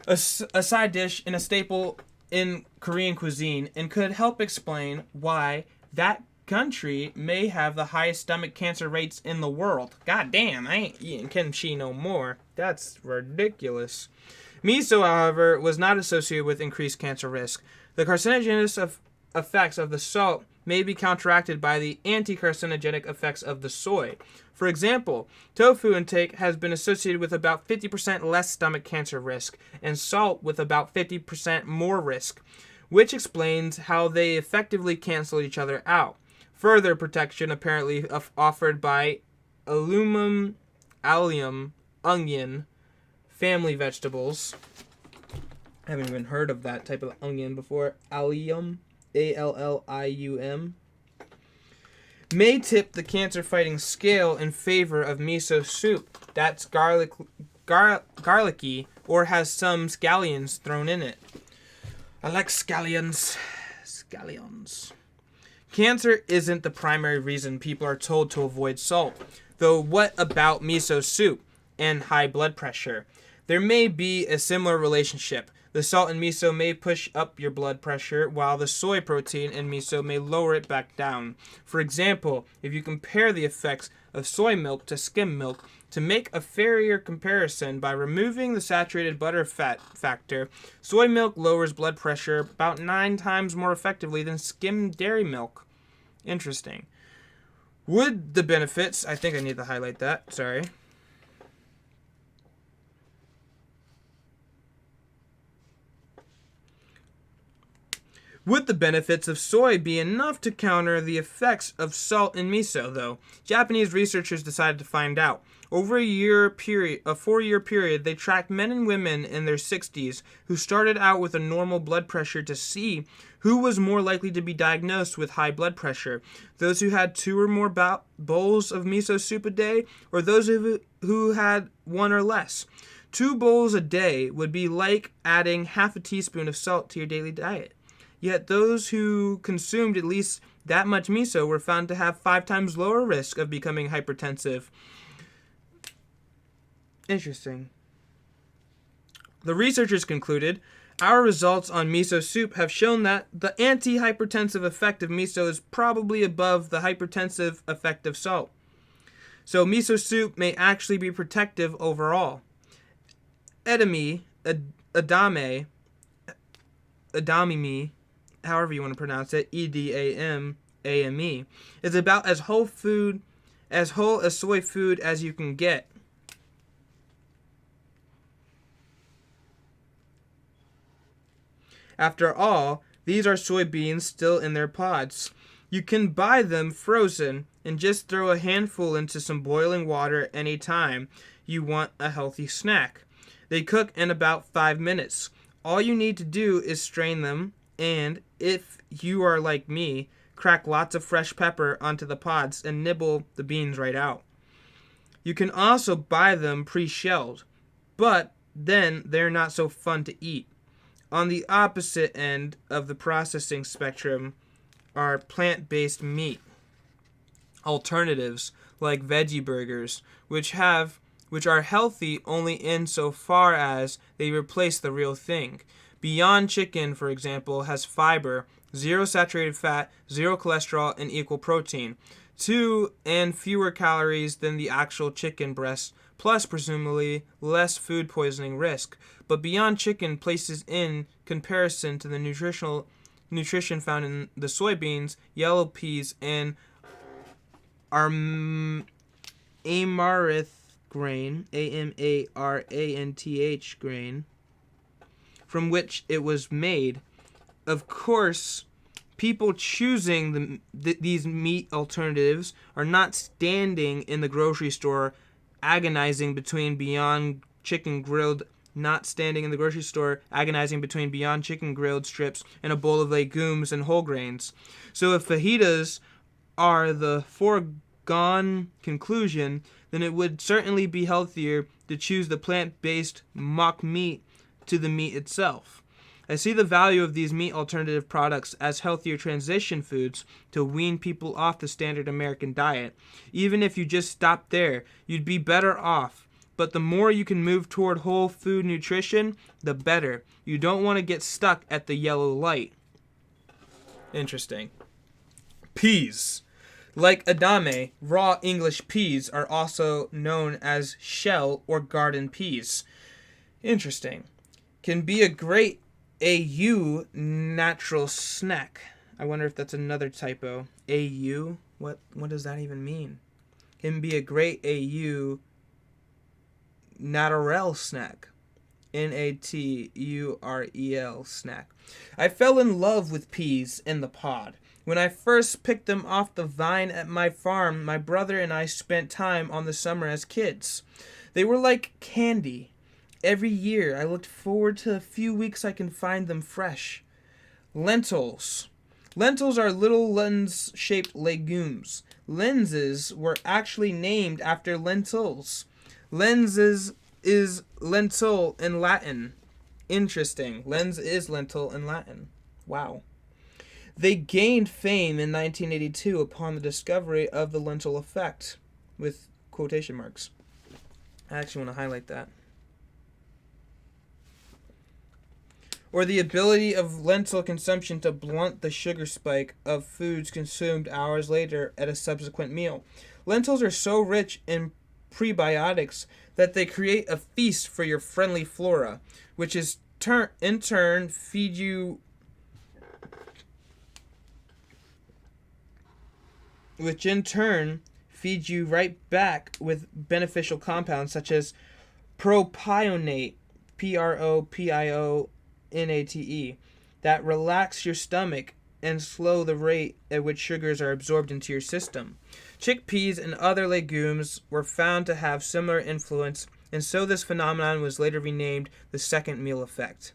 A side dish and a staple in Korean cuisine, and could help explain why that country may have the highest stomach cancer rates in the world. God damn, I ain't eating kimchi no more. That's ridiculous. Miso, however, was not associated with increased cancer risk. The carcinogenic effects of the salt may be counteracted by the anti-carcinogenic effects of the soy. For example, tofu intake has been associated with about 50% less stomach cancer risk, and salt with about 50% more risk, which explains how they effectively cancel each other out. Further protection apparently offered by allium, onion, family vegetables. I haven't even heard of that type of onion before. Allium, Allium, may tip the cancer-fighting scale in favor of miso soup that's garlicky or has some scallions thrown in it. I like scallions. Scallions. Cancer isn't the primary reason people are told to avoid salt, though what about miso soup and high blood pressure? There may be a similar relationship. The salt in miso may push up your blood pressure, while the soy protein in miso may lower it back down. For example, if you compare the effects of soy milk to skim milk, to make a fairer comparison by removing the saturated butter fat factor, soy milk lowers blood pressure about 9 times more effectively than skim dairy milk. Interesting. Would the benefits... I think I need to highlight that. Sorry. Would the benefits of soy be enough to counter the effects of salt in miso, though? Japanese researchers decided to find out. Over a 4-year period, they tracked men and women in their 60s who started out with a normal blood pressure to see who was more likely to be diagnosed with high blood pressure. Those who had 2 or more bowls of miso soup a day, or those who had 1 or less. 2 bowls a day would be like adding half a teaspoon of salt to your daily diet. Yet those who consumed at least that much miso were found to have 5 times lower risk of becoming hypertensive. Interesting. The researchers concluded, our results on miso soup have shown that the anti-hypertensive effect of miso is probably above the hypertensive effect of salt. So miso soup may actually be protective overall. Edamame, however you want to pronounce it, Edamame, is about as whole as soy food as you can get. After all, these are soybeans still in their pods. You can buy them frozen and just throw a handful into some boiling water any time you want a healthy snack. They cook in about 5 minutes. All you need to do is strain them, and if you are like me, crack lots of fresh pepper onto the pods and nibble the beans right out. You can also buy them pre-shelled, but then they're not so fun to eat. On the opposite end of the processing spectrum are plant-based meat alternatives like veggie burgers, which are healthy only insofar as they replace the real thing. Beyond Chicken, for example, has fiber, zero saturated fat, zero cholesterol, and equal protein. 2 and fewer calories than the actual chicken breast, plus presumably less food poisoning risk. But Beyond Chicken places in comparison to the nutrition found in the soybeans, yellow peas, and amaranth grain, amaranth grain, from which it was made. Of course, people choosing these meat alternatives are not standing in the grocery store agonizing between Beyond Chicken grilled strips and a bowl of legumes and whole grains. So if fajitas are the foregone conclusion, then it would certainly be healthier to choose the plant-based mock meat to the meat itself. I see the value of these meat alternative products as healthier transition foods to wean people off the standard American diet. Even if you just stopped there, you'd be better off. But the more you can move toward whole food nutrition, the better. You don't want to get stuck at the yellow light. Interesting. Peas. Like edamame, raw English peas are also known as shell or garden peas. Interesting. Can be a great AU natural snack. I wonder if that's another typo. AU? What does that even mean? Can be a great AU natural snack. NATUREL snack. I fell in love with peas in the pod. When I first picked them off the vine at my farm, my brother and I spent time on the summer as kids. They were like candy. Every year I looked forward to a few weeks I can find them fresh. Lentils. Lentils are little lens-shaped legumes. Lenses were actually named after lentils. Lenses is lentil in Latin. Interesting. Lens is lentil in Latin. Wow. They gained fame in 1982 upon the discovery of the lentil effect, with quotation marks. I actually want to highlight that. Or the ability of lentil consumption to blunt the sugar spike of foods consumed hours later at a subsequent meal. Lentils are so rich in prebiotics that they create a feast for your friendly flora, which is in turn feed you right back with beneficial compounds such as propionate, propionate, that relax your stomach and slow the rate at which sugars are absorbed into your system. Chickpeas and other legumes were found to have similar influence, and so this phenomenon was later renamed the second meal effect.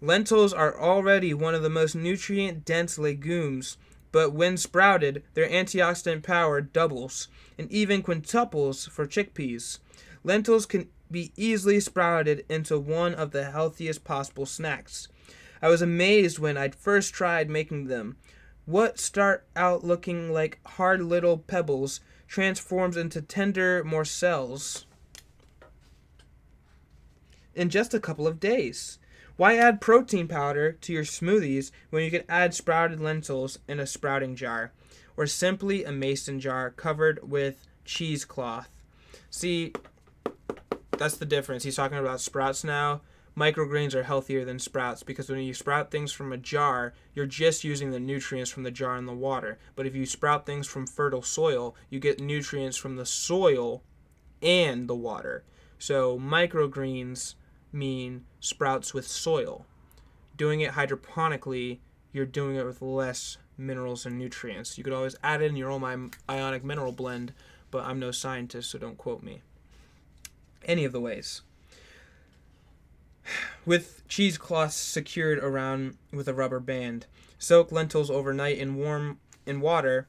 Lentils are already one of the most nutrient-dense legumes, but when sprouted, their antioxidant power doubles, and even quintuples for chickpeas. Lentils can be easily sprouted into one of the healthiest possible snacks. I was amazed when I'd first tried making them. What start out looking like hard little pebbles transforms into tender morsels in just a couple of days. Why add protein powder to your smoothies when you can add sprouted lentils in a sprouting jar, or simply a mason jar covered with cheesecloth? See, that's the difference. He's talking about sprouts now. Microgreens are healthier than sprouts because when you sprout things from a jar, you're just using the nutrients from the jar and the water. But if you sprout things from fertile soil, you get nutrients from the soil and the water. So microgreens mean sprouts with soil. Doing it hydroponically, you're doing it with less minerals and nutrients. You could always add it in your own ionic mineral blend, but I'm no scientist, so don't quote me. Any of the ways. With cheesecloths secured around with a rubber band. Soak lentils overnight in water,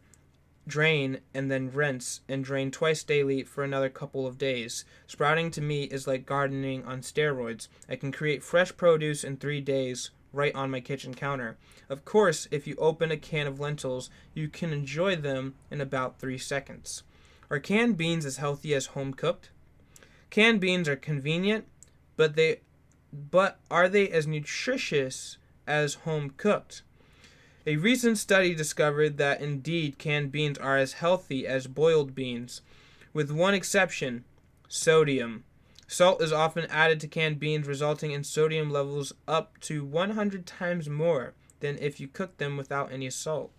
drain, and then rinse and drain twice daily for another couple of days. Sprouting to me is like gardening on steroids. I can create fresh produce in 3 days right on my kitchen counter. Of course, if you open a can of lentils, you can enjoy them in about 3 seconds. Are canned beans as healthy as home cooked? Canned beans are convenient, but they but are they as nutritious as home cooked? A recent study discovered that indeed canned beans are as healthy as boiled beans, with one exception: sodium. Salt is often added to canned beans, resulting in sodium levels up to 100 times more than if you cook them without any salt.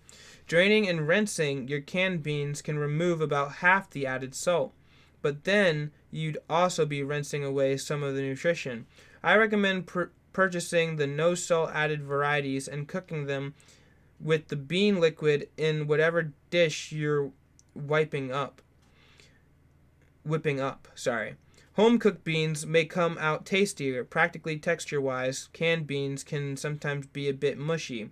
Draining and rinsing your canned beans can remove about half the added salt, but then you'd also be rinsing away some of the nutrition. I recommend purchasing the no salt added varieties and cooking them with the bean liquid in whatever dish you're whipping up. Home cooked beans may come out tastier, practically texture wise. Canned beans can sometimes be a bit mushy,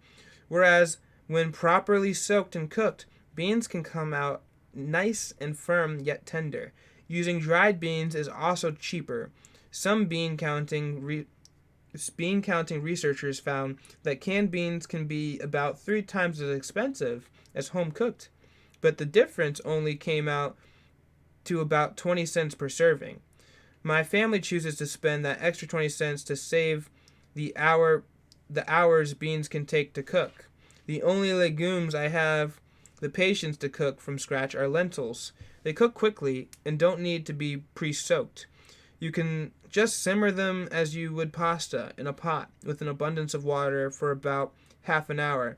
whereas when properly soaked and cooked, beans can come out nice and firm yet tender. Using dried beans is also cheaper. Some bean counting researchers found that canned beans can be about 3 times as expensive as home cooked, but the difference only came out to about 20 cents per serving. My family chooses to spend that extra 20 cents to save the hours beans can take to cook. The only legumes I have the patience to cook from scratch are lentils. They cook quickly and don't need to be pre-soaked. You can just simmer them as you would pasta in a pot with an abundance of water for about half an hour.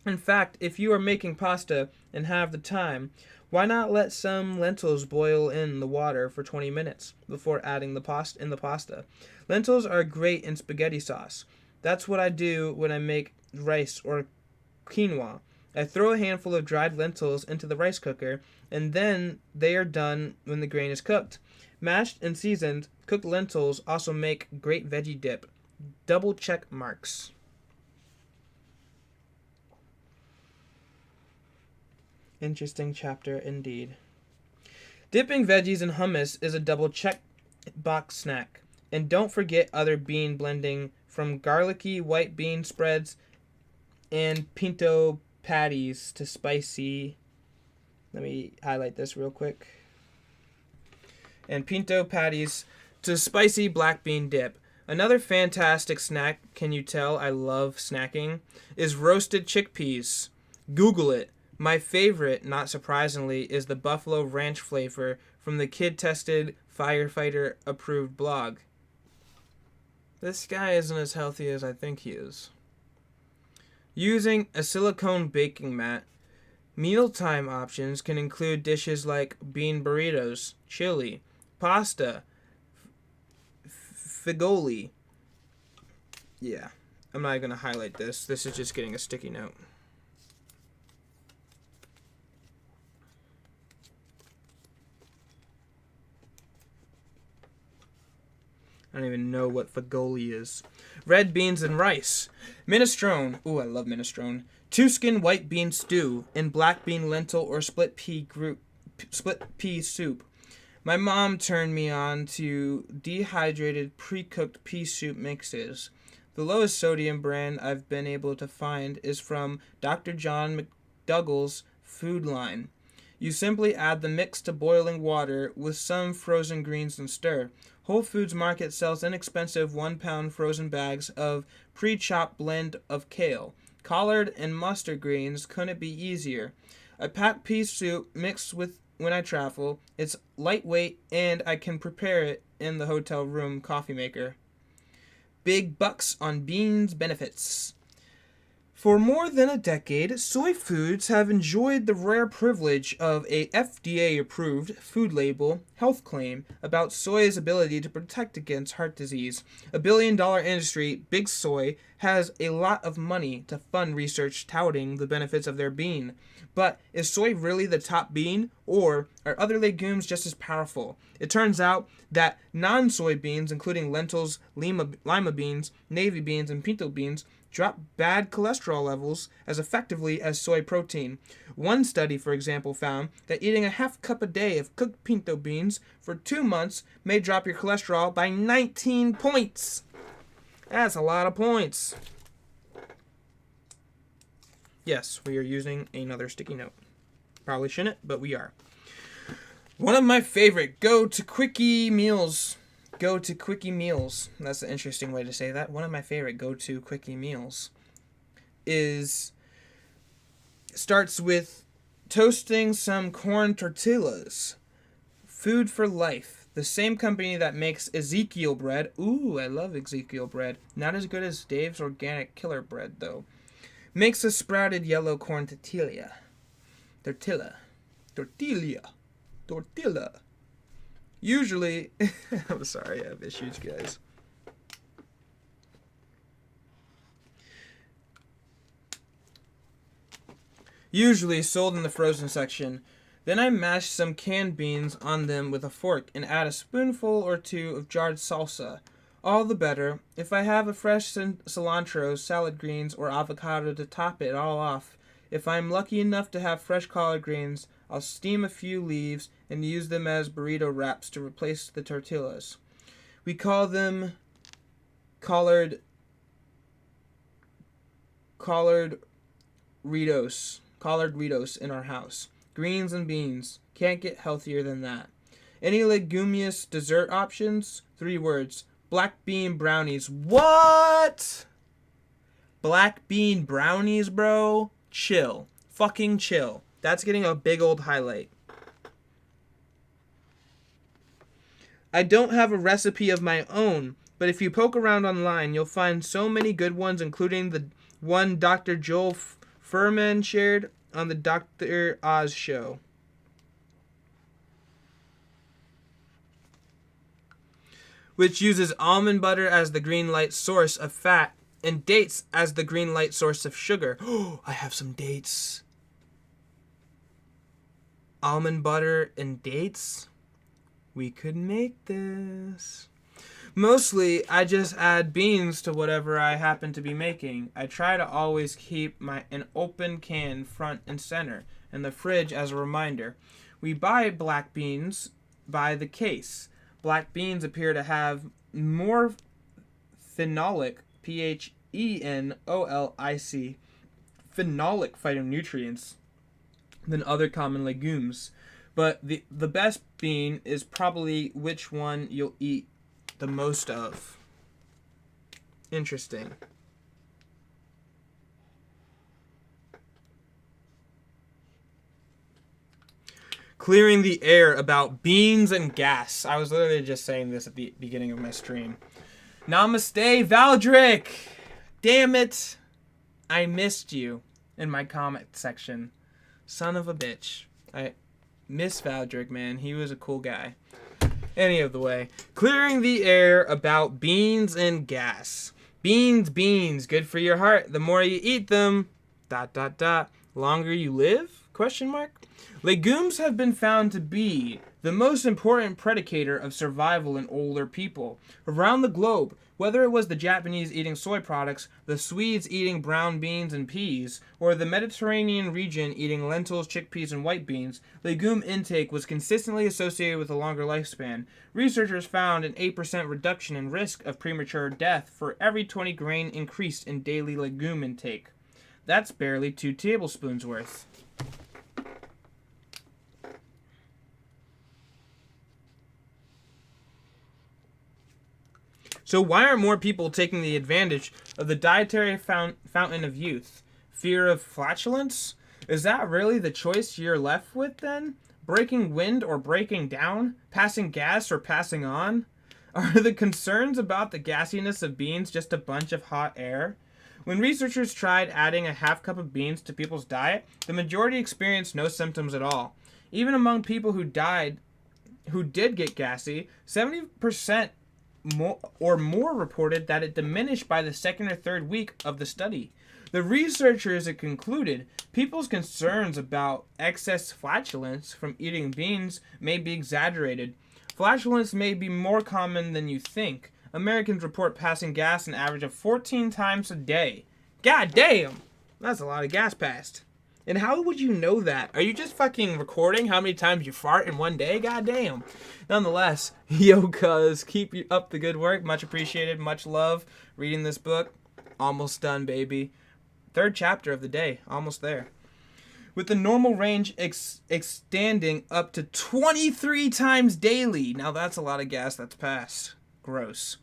In fact, if you are making pasta and have the time, why not let some lentils boil in the water for 20 minutes before adding the pasta? Lentils are great in spaghetti sauce. That's what I do when I make rice or quinoa. I throw a handful of dried lentils into the rice cooker, and then they are done when the grain is cooked. Mashed and seasoned, cooked lentils also make great veggie dip. Double check marks. Interesting chapter indeed. Dipping veggies in hummus is a double check box snack. And don't forget other bean blending, from garlicky white bean spreads and pinto patties to spicy. Let me highlight this real quick. And pinto patties to spicy black bean dip. Another fantastic snack, can you tell I love snacking, is roasted chickpeas. Google it. My favorite, not surprisingly, is the buffalo ranch flavor from the kid-tested, firefighter-approved blog. This guy isn't as healthy as I think he is. Using a silicone baking mat, mealtime options can include dishes like bean burritos, chili, pasta, figoli. Yeah, I'm not going to highlight this. This is just getting a sticky note. I don't even know what fagoli is. Red beans and rice. Minestrone. Ooh, I love minestrone. Two-skin white bean stew and black bean lentil or split pea soup. My mom turned me on to dehydrated pre-cooked pea soup mixes. The lowest sodium brand I've been able to find is from Dr. John McDougall's Food Line. You simply add the mix to boiling water with some frozen greens and stir. Whole Foods Market sells inexpensive 1-pound frozen bags of pre-chopped blend of kale. Collard and mustard greens couldn't be easier. I pack pea soup mixed with when I travel. It's lightweight and I can prepare it in the hotel room coffee maker. Big bucks on beans benefits. For more than a decade, soy foods have enjoyed the rare privilege of a FDA-approved food label health claim about soy's ability to protect against heart disease. A billion-dollar industry, Big Soy, has a lot of money to fund research touting the benefits of their bean. But is soy really the top bean, or are other legumes just as powerful? It turns out that non-soy beans, including lentils, lima beans, navy beans, and pinto beans, drop bad cholesterol levels as effectively as soy protein. One study, for example, found that eating a half cup a day of cooked pinto beans for 2 months may drop your cholesterol by 19 points. That's a lot of points. Yes, we are using another sticky note. Probably shouldn't, but we are. One of my favorite go-to quickie meals go-to quickie meals, that's an interesting way to say that. One of my favorite go-to quickie meals starts with toasting some corn tortillas. Food for Life, the same company that makes Ezekiel bread. Ooh, I love Ezekiel bread. Not as good as Dave's organic killer bread, though. Makes a sprouted yellow corn tortilla. Usually, I'm sorry, I have issues, guys. Usually sold in the frozen section. Then I mash some canned beans on them with a fork and add a spoonful or two of jarred salsa. All the better. If I have a fresh cilantro, salad greens, or avocado to top it all off. If I'm lucky enough to have fresh collard greens, I'll steam a few leaves and use them as burrito wraps to replace the tortillas. We call them collard Ritos in our house. Greens and beans. Can't get healthier than that. Any leguminous dessert options? 3 words. Black bean brownies. What? Black bean brownies, bro? Chill. Fucking chill. That's getting a big old highlight. I don't have a recipe of my own, but if you poke around online, you'll find so many good ones, including the one Dr. Joel Furman shared on the Dr. Oz show. Which uses almond butter as the green light source of fat and dates as the green light source of sugar. Oh, I have some dates. Almond butter and dates? We could make this. Mostly, I just add beans to whatever I happen to be making. I try to always keep an open can front and center, and the fridge as a reminder. We buy black beans by the case. Black beans appear to have more phenolic, phenolic, phenolic phytonutrients than other common legumes. But the best bean is probably which one you'll eat the most of. Interesting. Clearing the air about beans and gas. I was literally just saying this at the beginning of my stream. Namaste, Valdrick! Damn it! I missed you in my comment section. Son of a bitch. I miss Valdrick, man. He was a cool guy. Any of the way. Clearing the air about beans and gas. Beans, good for your heart. The more you eat them, ... longer you live? ? Legumes have been found to be the most important predicator of survival in older people. Around the globe, whether it was the Japanese eating soy products, the Swedes eating brown beans and peas, or the Mediterranean region eating lentils, chickpeas, and white beans, legume intake was consistently associated with a longer lifespan. Researchers found an 8% reduction in risk of premature death for every 20 grain increased in daily legume intake. That's barely 2 tablespoons worth. So why aren't more people taking the advantage of the dietary fountain of youth? Fear of flatulence? Is that really the choice you're left with then? Breaking wind or breaking down? Passing gas or passing on? Are the concerns about the gassiness of beans just a bunch of hot air? When researchers tried adding a half cup of beans to people's diet, the majority experienced no symptoms at all. Even among people who did get gassy, 70% more reported that it diminished by the 2nd or 3rd week of the study. The researchers had concluded people's concerns about excess flatulence from eating beans may be exaggerated. Flatulence may be more common than you think. Americans report passing gas an average of 14 times a day. God damn! That's a lot of gas passed. And how would you know that? Are you just fucking recording how many times you fart in one day? God damn. Nonetheless, yo cuz, keep up the good work. Much appreciated. Much love. Reading this book. Almost done, baby. 3rd chapter of the day. Almost there. With the normal range extending up to 23 times daily. Now that's a lot of gas that's passed. Gross.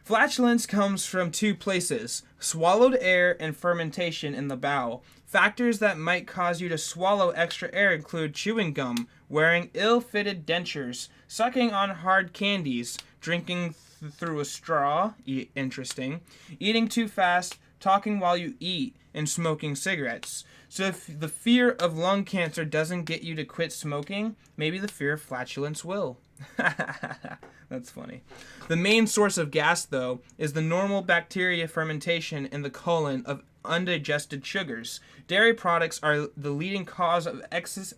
Flatulence comes from two places: swallowed air and fermentation in the bowel. Factors that might cause you to swallow extra air include chewing gum, wearing ill-fitted dentures, sucking on hard candies, drinking through a straw, interesting, eating too fast, talking while you eat, and smoking cigarettes. So if the fear of lung cancer doesn't get you to quit smoking, maybe the fear of flatulence will. That's funny. The main source of gas, though, is the normal bacteria fermentation in the colon of undigested sugars. Dairy products are the leading cause of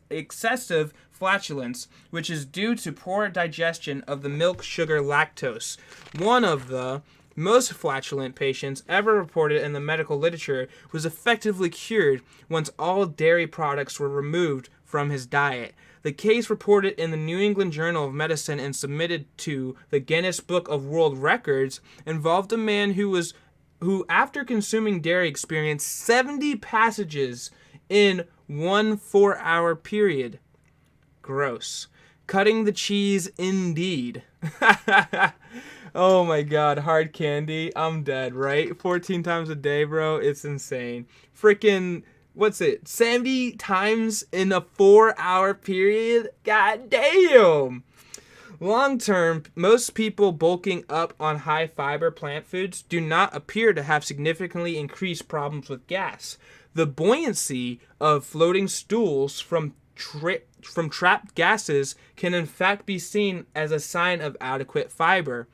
excessive flatulence, which is due to poor digestion of the milk sugar lactose. One of the most flatulent patients ever reported in the medical literature was effectively cured once all dairy products were removed from his diet. The case, reported in the New England Journal of Medicine and submitted to the Guinness Book of World Records, involved a man who after consuming dairy experienced 70 passages in 1 4-hour period. Gross. Cutting the cheese indeed. Oh my god, hard candy. I'm dead, right? 14 times a day, bro. It's insane. Freaking, what's it? 70 times in a 4-hour period? God damn. Long term, most people bulking up on high fiber plant foods do not appear to have significantly increased problems with gas. The buoyancy of floating stools from trapped gases can in fact be seen as a sign of adequate fiber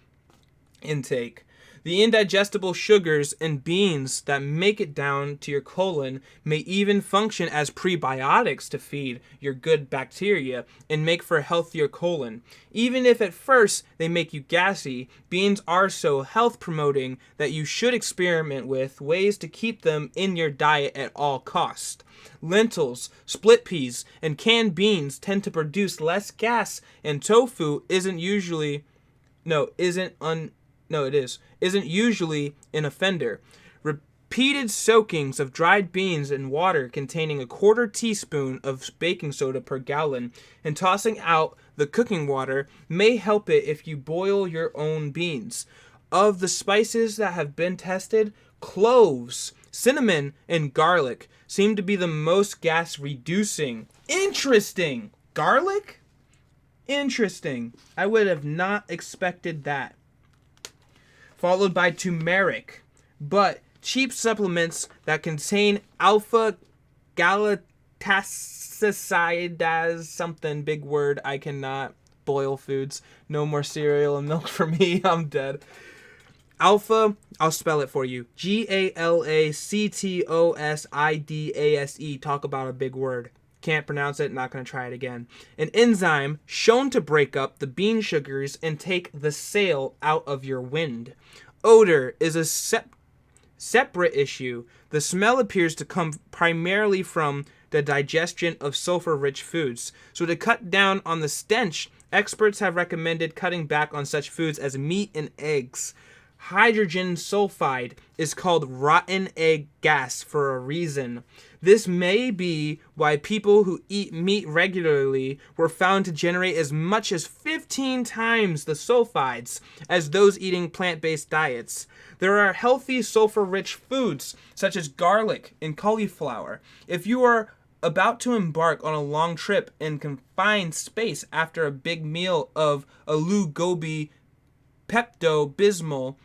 intake. The indigestible sugars in beans that make it down to your colon may even function as prebiotics to feed your good bacteria and make for a healthier colon. Even if at first they make you gassy, beans are so health promoting that you should experiment with ways to keep them in your diet at all costs. Lentils, split peas, and canned beans tend to produce less gas, and tofu isn't usually an offender. Repeated soakings of dried beans in water containing a 1/4 teaspoon of baking soda per gallon and tossing out the cooking water may help it if you boil your own beans. Of the spices that have been tested, cloves, cinnamon, and garlic seem to be the most gas reducing. Interesting! Garlic? Interesting. I would have not expected that. Followed by turmeric. But cheap supplements that contain alpha galactoside, something big word, I cannot boil foods. No more cereal and milk for me. I'm dead. Alpha, I'll spell it for you. GALACTOSIDASE. Talk about a big word. Can't pronounce it, not going to try it again. An enzyme shown to break up the bean sugars and take the sail out of your wind. Odor is a separate issue. The smell appears to come primarily from the digestion of sulfur-rich foods. So to cut down on the stench, experts have recommended cutting back on such foods as meat and eggs. Hydrogen sulfide is called rotten egg gas for a reason. This may be why people who eat meat regularly were found to generate as much as 15 times the sulfides as those eating plant-based diets. There are healthy sulfur-rich foods such as garlic and cauliflower. If you are about to embark on a long trip in confined space after a big meal of aloo gobi, Pepto-Bismol,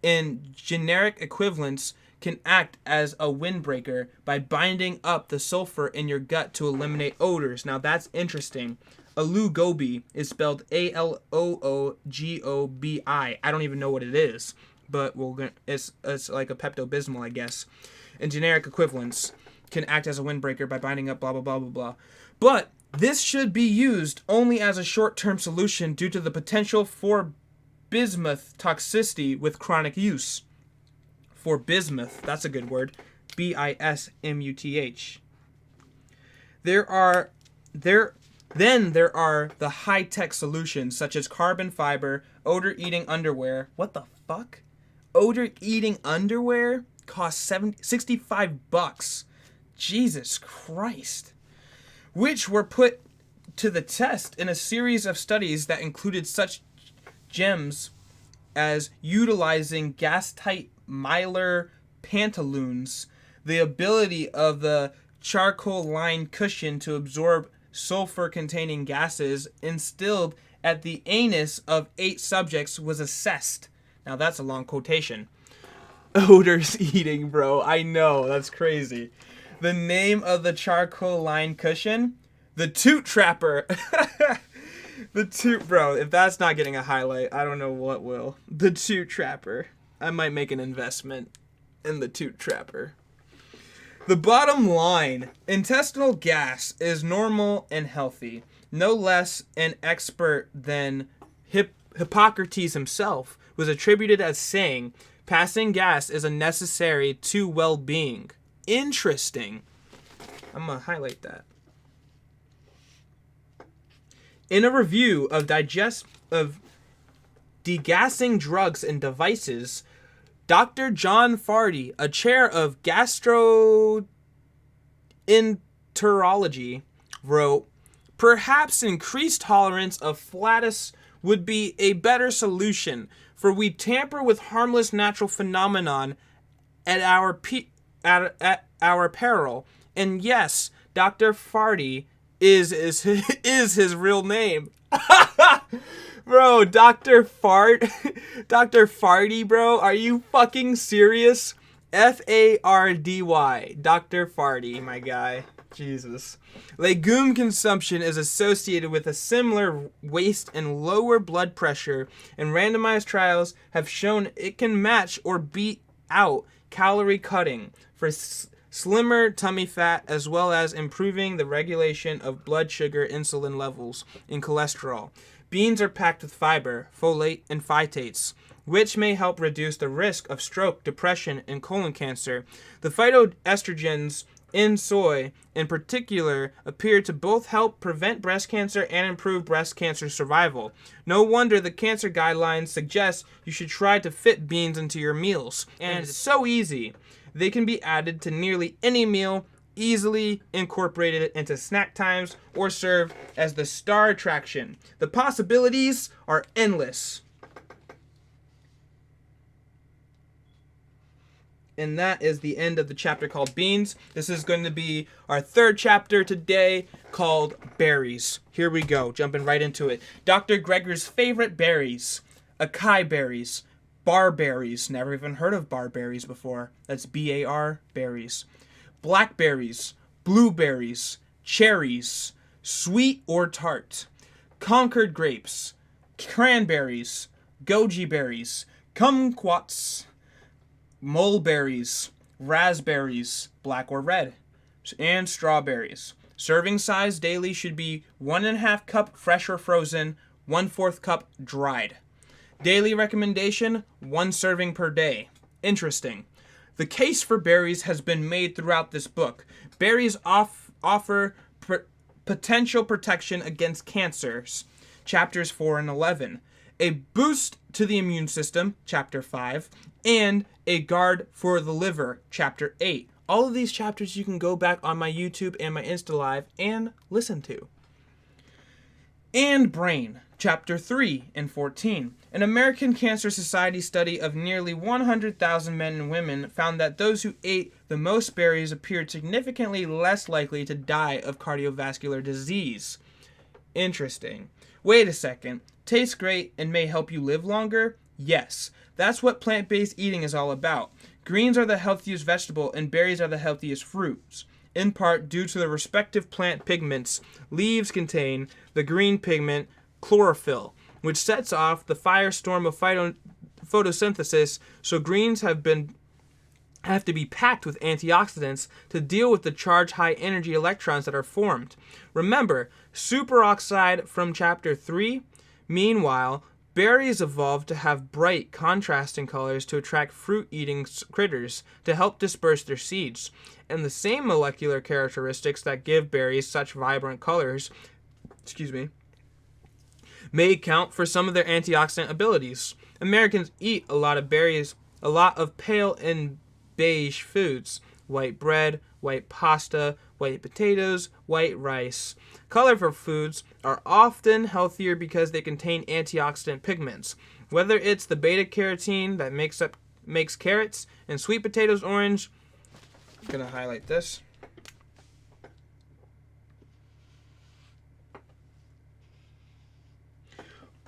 and generic equivalents can act as a windbreaker by binding up the sulfur in your gut to eliminate odors. Now that's interesting. Aloo gobi is spelled Aloogobi. I don't even know what it is, but it's like a Pepto-Bismol, I guess. And generic equivalents can act as a windbreaker by binding up blah blah blah blah blah. But this should be used only as a short-term solution due to the potential for bismuth toxicity with chronic use. For bismuth, that's a good word. BISMUTH. There are the high-tech solutions such as carbon fiber, odor-eating underwear. What the fuck? Odor-eating underwear costs $65. Jesus Christ. Which were put to the test in a series of studies that included such gems as utilizing gas-tight mylar pantaloons, the ability of the charcoal-lined cushion to absorb sulfur-containing gases instilled at the anus of 8 subjects was assessed. Now that's a long quotation. Odors eating, bro. I know, that's crazy. The name of the charcoal-lined cushion? The Toot Trapper. The Toot, bro. If that's not getting a highlight, I don't know what will. The Toot Trapper. I might make an investment in the Toot Trapper. The bottom line, intestinal gas is normal and healthy. No less an expert than Hippocrates himself was attributed as saying, passing gas is a necessary to well-being. Interesting. I'm going to highlight that. In a review of degassing drugs and devices, Dr. John Fardy, a chair of gastroenterology, wrote, perhaps increased tolerance of flatus would be a better solution, for we tamper with harmless natural phenomenon at our peril. And yes, Dr. Fardy is his real name. Bro, Dr. Fardy, bro, are you fucking serious? Fardy, Dr. Fardy, my guy. Jesus. Legume consumption is associated with a similar waist and lower blood pressure, and randomized trials have shown it can match or beat out calorie cutting for slimmer tummy fat, as well as improving the regulation of blood sugar, insulin levels, and cholesterol. Beans are packed with fiber, folate, and phytates, which may help reduce the risk of stroke, depression, and colon cancer. The phytoestrogens in soy, in particular, appear to both help prevent breast cancer and improve breast cancer survival. No wonder the cancer guidelines suggest you should try to fit beans into your meals. And it's so easy. They can be added to nearly any meal, easily incorporated into snack times, or served as the star attraction. The possibilities are endless. And that is the end of the chapter called Beans. This is going to be our third chapter today called Berries. Here we go, jumping right into it. Dr. Greger's favorite berries. Acai berries. Barberries. Never even heard of barberries before. That's B-A-R, berries. Blackberries. Blueberries. Cherries. Sweet or tart. Concord grapes. Cranberries. Goji berries. Kumquats. Mulberries, raspberries, black or red, and strawberries. Serving size daily should be 1.5 cup fresh or frozen, 1/4 cup dried. Daily recommendation, 1 serving per day. Interesting. The case for berries has been made throughout this book. Berries offer potential protection against cancers, chapters 4 and 11. A boost to the immune system, chapter 5, and a guard for the liver, chapter 8. All of these chapters you can go back on my YouTube and my Insta Live and listen to. And brain, chapter 3 and 14. An American Cancer Society study of nearly 100,000 men and women found that those who ate the most berries appeared significantly less likely to die of cardiovascular disease. Interesting. Wait a second. Tastes great and may help you live longer? Yes. That's what plant-based eating is all about. Greens are the healthiest vegetable and berries are the healthiest fruits, in part due to the respective plant pigments. Leaves contain the green pigment chlorophyll, which sets off the firestorm of photosynthesis, so greens have to be packed with antioxidants to deal with the charged high-energy electrons that are formed. Remember, superoxide from chapter 3? Meanwhile, berries evolved to have bright, contrasting colors to attract fruit-eating critters to help disperse their seeds. And the same molecular characteristics that give berries such vibrant colors, may account for some of their antioxidant abilities. Americans eat a lot of berries, a lot of pale and beige foods, white bread, white pasta, white potatoes, white rice. Colorful foods are often healthier because they contain antioxidant pigments. Whether it's the beta carotene that makes carrots and sweet potatoes orange, I'm gonna highlight this.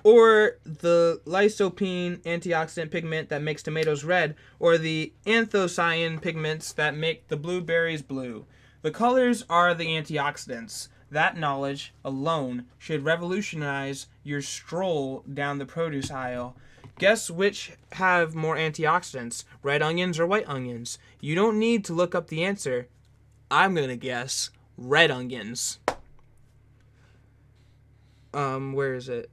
Or the lycopene antioxidant pigment that makes tomatoes red, or the anthocyanin pigments that make the blueberries blue. The colors are the antioxidants. That knowledge alone should revolutionize your stroll down the produce aisle. Guess which have more antioxidants, red onions or white onions? You don't need to look up the answer. I'm going to guess red onions. Where is it?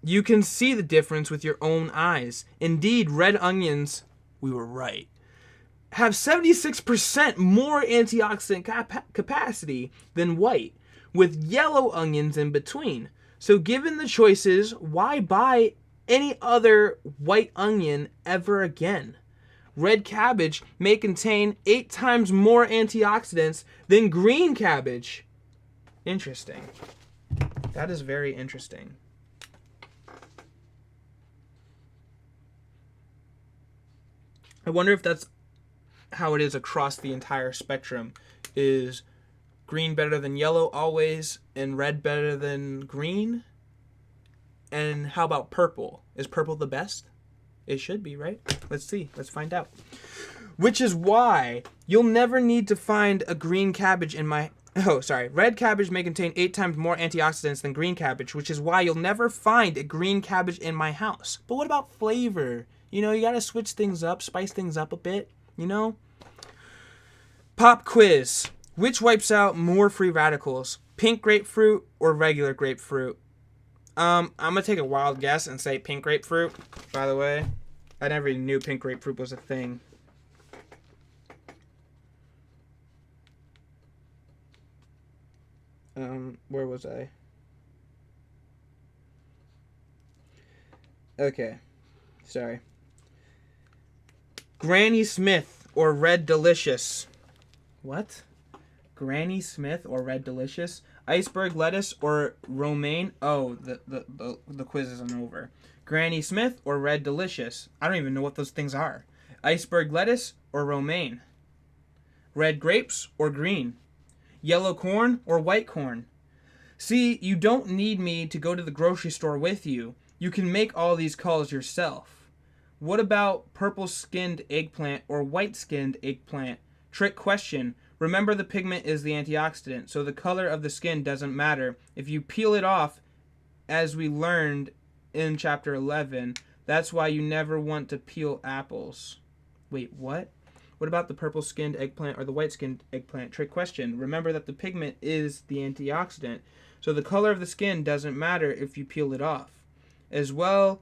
You can see the difference with your own eyes. Indeed, red onions, we were right, have 76% more antioxidant capacity than white, with yellow onions in between. So given the choices, why buy any other white onion ever again? Red cabbage may contain 8 times more antioxidants than green cabbage. Interesting. That is very interesting. I wonder if that's how it is across the entire spectrum. Is green better than yellow always, and red better than green? And how about purple? Is purple the best? It should be, right? Let's see. Let's find out. Which is why you'll never need to find a green cabbage in my... Oh, sorry. Red cabbage may contain 8 times more antioxidants than green cabbage, which is why you'll never find a green cabbage in my house. But what about flavor? You know, you gotta switch things up, spice things up a bit, you know? Pop quiz. Which wipes out more free radicals? Pink grapefruit or regular grapefruit? I'm gonna take a wild guess and say pink grapefruit, by the way. I never even knew pink grapefruit was a thing. Where was I? Okay. Sorry. Granny Smith or Red Delicious? What? Granny Smith or Red Delicious? Iceberg lettuce or romaine? Oh, the quiz isn't over. Granny Smith or Red Delicious? I don't even know what those things are. Iceberg lettuce or romaine? Red grapes or green? Yellow corn or white corn? See, you don't need me to go to the grocery store with you. You can make all these calls yourself. What about purple-skinned eggplant or white-skinned eggplant? Trick question. Remember, the pigment is the antioxidant, so the color of the skin doesn't matter. If you peel it off, as we learned in chapter 11, that's why you never want to peel apples. Wait, what? What about the purple-skinned eggplant or the white-skinned eggplant? Trick question. Remember that the pigment is the antioxidant, so the color of the skin doesn't matter if you peel it off. As well,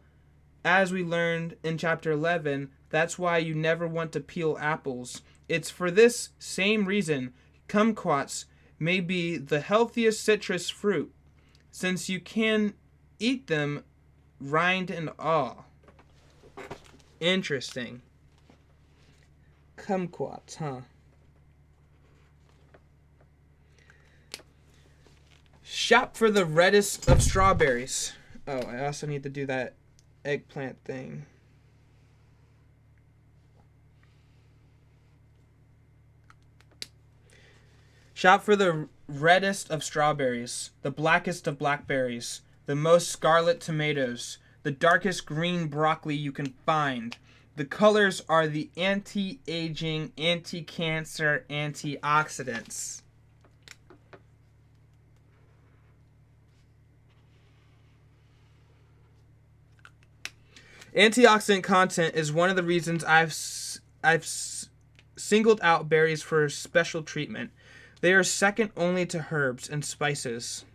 as we learned in chapter 11, that's why you never want to peel apples. It's for this same reason kumquats may be the healthiest citrus fruit, since you can eat them rind and all. Interesting. Kumquats, huh? Shop for the reddest of strawberries. Oh, I also need to do that eggplant thing. Shop for the reddest of strawberries, the blackest of blackberries, the most scarlet tomatoes, the darkest green broccoli you can find. The colors are the anti-aging, anti-cancer, antioxidants. Antioxidant content is one of the reasons I've singled out berries for special treatment. They are second only to herbs and spices.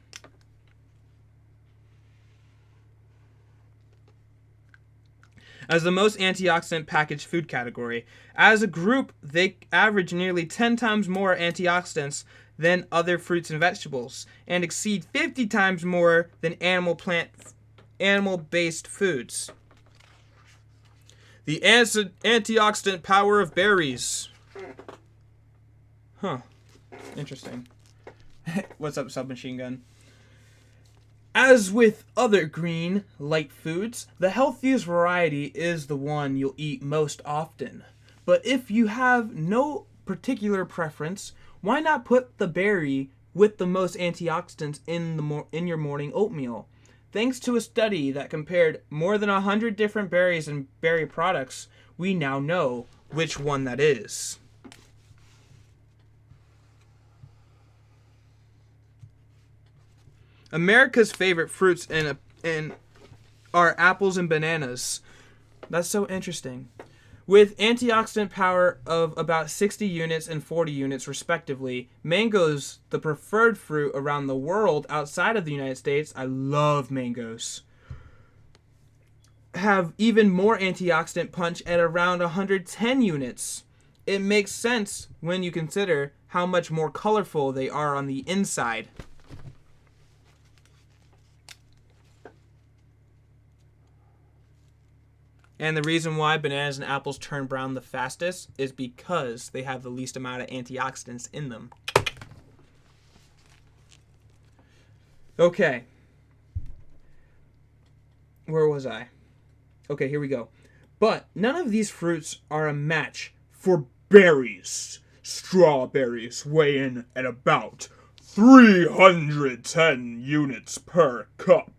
As the most antioxidant packaged food category. As a group, they average nearly 10 times more antioxidants than other fruits and vegetables, and exceed 50 times more than animal-based foods. The antioxidant power of berries. Huh. Interesting. What's up, Submachine Gun? As with other green, light foods, the healthiest variety is the one you'll eat most often. But if you have no particular preference, why not put the berry with the most antioxidants in your morning oatmeal? Thanks to a study that compared more than 100 different berries and berry products, we now know which one that is. America's favorite fruits are apples and bananas. That's so interesting. With antioxidant power of about 60 units and 40 units respectively, mangoes, the preferred fruit around the world outside of the United States, I love mangoes, have even more antioxidant punch at around 110 units. It makes sense when you consider how much more colorful they are on the inside. And the reason why bananas and apples turn brown the fastest is because they have the least amount of antioxidants in them. Okay. Where was I? Okay, here we go. But none of these fruits are a match for berries. Strawberries weigh in at about 310 units per cup.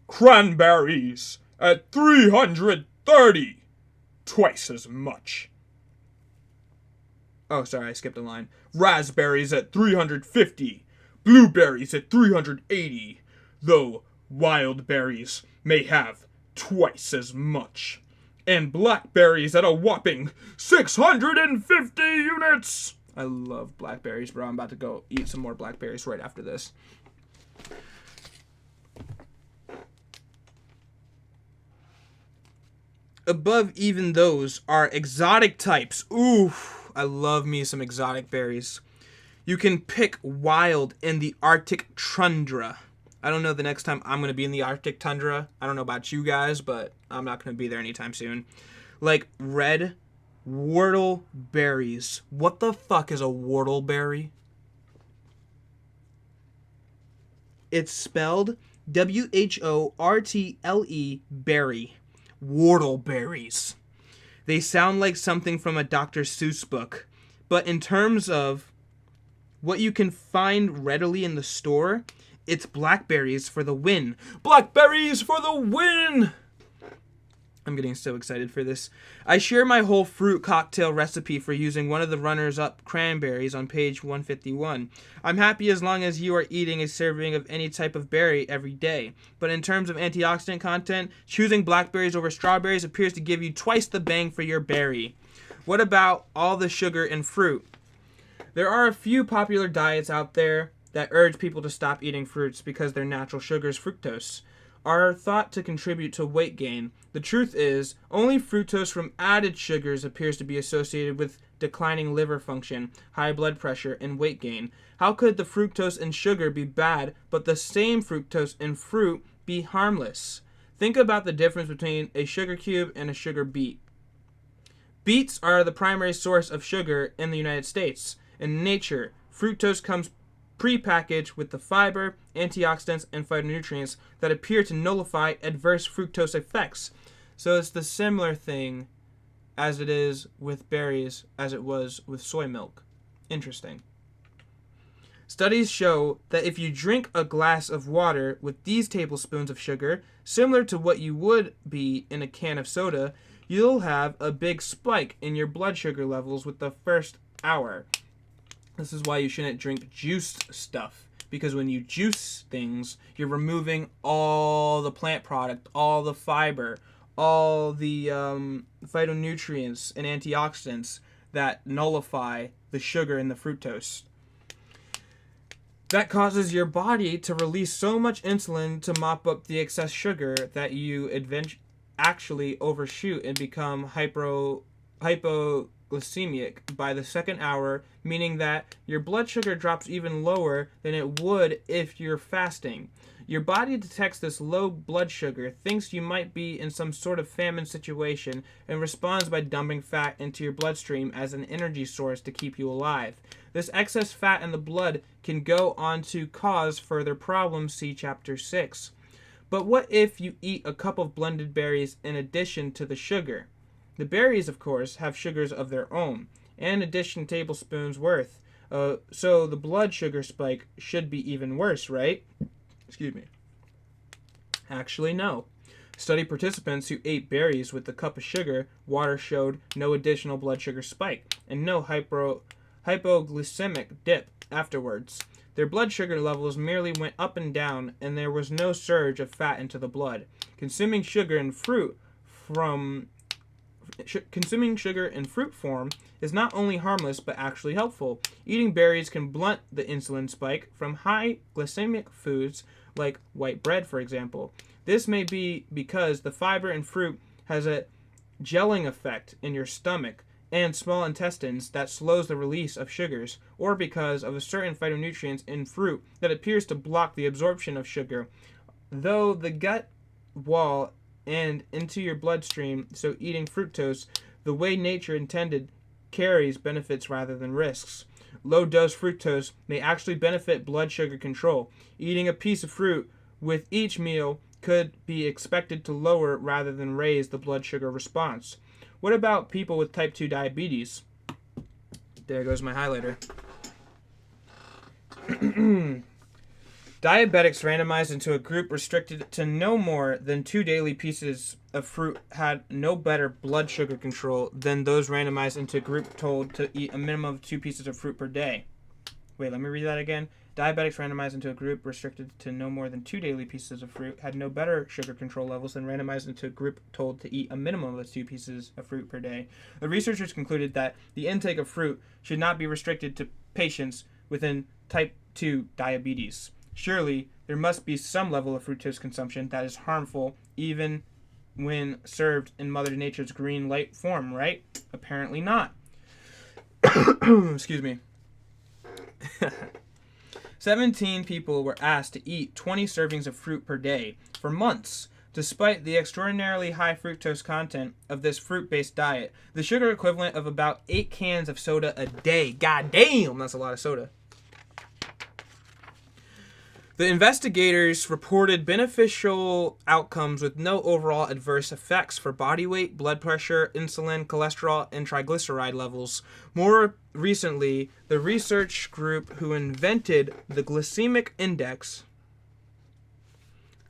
Cranberries at 330, twice as much. Oh, sorry, I skipped a line. Raspberries at 350, blueberries at 380, though wild berries may have twice as much. And blackberries at a whopping 650 units. I love blackberries, bro. I'm about to go eat some more blackberries right after this. Above even those are exotic types. Ooh, I love me some exotic berries. You can pick wild in the Arctic tundra. I don't know the next time I'm going to be in the Arctic tundra. I don't know about you guys, but I'm not going to be there anytime soon. Like red whortleberries. What the fuck is a whortleberry? It's spelled W-H-O-R-T-L-E berry. Whortleberries. They sound like something from a Dr. Seuss book. But in terms of what you can find readily in the store, it's blackberries for the win. Blackberries for the win! I'm getting so excited for this. I share my whole fruit cocktail recipe for using one of the runners-up cranberries on page 151. I'm happy as long as you are eating a serving of any type of berry every day. But in terms of antioxidant content, choosing blackberries over strawberries appears to give you twice the bang for your berry. What about all the sugar in fruit? There are a few popular diets out there that urge people to stop eating fruits because their natural sugars, fructose, are thought to contribute to weight gain. The truth is, only fructose from added sugars appears to be associated with declining liver function, high blood pressure, and weight gain. How could the fructose in sugar be bad, but the same fructose in fruit be harmless? Think about the difference between a sugar cube and a sugar beet. Beets are the primary source of sugar in the United States. In nature, fructose comes pre-packaged with the fiber, antioxidants, and phytonutrients that appear to nullify adverse fructose effects. So it's the similar thing as it is with berries as it was with soy milk. Interesting. Studies show that if you drink a glass of water with these tablespoons of sugar, similar to what you would be in a can of soda, you'll have a big spike in your blood sugar levels with the first hour. This is why you shouldn't drink juiced stuff, because when you juice things, you're removing all the plant product, all the fiber, all the phytonutrients and antioxidants that nullify the sugar in the fructose. That causes your body to release so much insulin to mop up the excess sugar that you actually overshoot and become hypoglycemic by the second hour, meaning that your blood sugar drops even lower than it would if you're fasting. Your body detects this low blood sugar, thinks you might be in some sort of famine situation, and responds by dumping fat into your bloodstream as an energy source to keep you alive. This excess fat in the blood can go on to cause further problems, see Chapter 6. But what if you eat a cup of blended berries in addition to the sugar? The berries, of course, have sugars of their own, and addition tablespoons worth. So the blood sugar spike should be even worse, right? Excuse me. Actually, no. Study participants who ate berries with a cup of sugar water showed no additional blood sugar spike and no hypoglycemic dip afterwards. Their blood sugar levels merely went up and down, and there was no surge of fat into the blood. Consuming sugar in fruit form is not only harmless but actually helpful. Eating berries can blunt the insulin spike from high glycemic foods like white bread, for example. This may be because the fiber in fruit has a gelling effect in your stomach and small intestines that slows the release of sugars, or because of a certain phytonutrients in fruit that appears to block the absorption of sugar, though the gut wall and into your bloodstream, so eating fructose the way nature intended carries benefits rather than risks. Low-dose fructose may actually benefit blood sugar control. Eating a piece of fruit with each meal could be expected to lower rather than raise the blood sugar response. What about people with type 2 diabetes? There goes my highlighter. Diabetics randomized into a group restricted to no more than 2 daily pieces of fruit had no better blood sugar control than those randomized into a group told to eat a minimum of 2 pieces of fruit per day. Wait, let me read that again. Diabetics randomized into a group restricted to no more than 2 daily pieces of fruit had no better sugar control levels than randomized into a group told to eat a minimum of 2 pieces of fruit per day. The researchers concluded that the intake of fruit should not be restricted to patients within type 2 diabetes. Surely, there must be some level of fructose consumption that is harmful even when served in Mother Nature's green light form, right? Apparently not. Excuse me. 17 people were asked to eat 20 servings of fruit per day for months. Despite the extraordinarily high fructose content of this fruit-based diet, the sugar equivalent of about 8 cans of soda a day. God damn, that's a lot of soda. The investigators reported beneficial outcomes with no overall adverse effects for body weight, blood pressure, insulin, cholesterol, and triglyceride levels. More recently, the research group who invented the glycemic index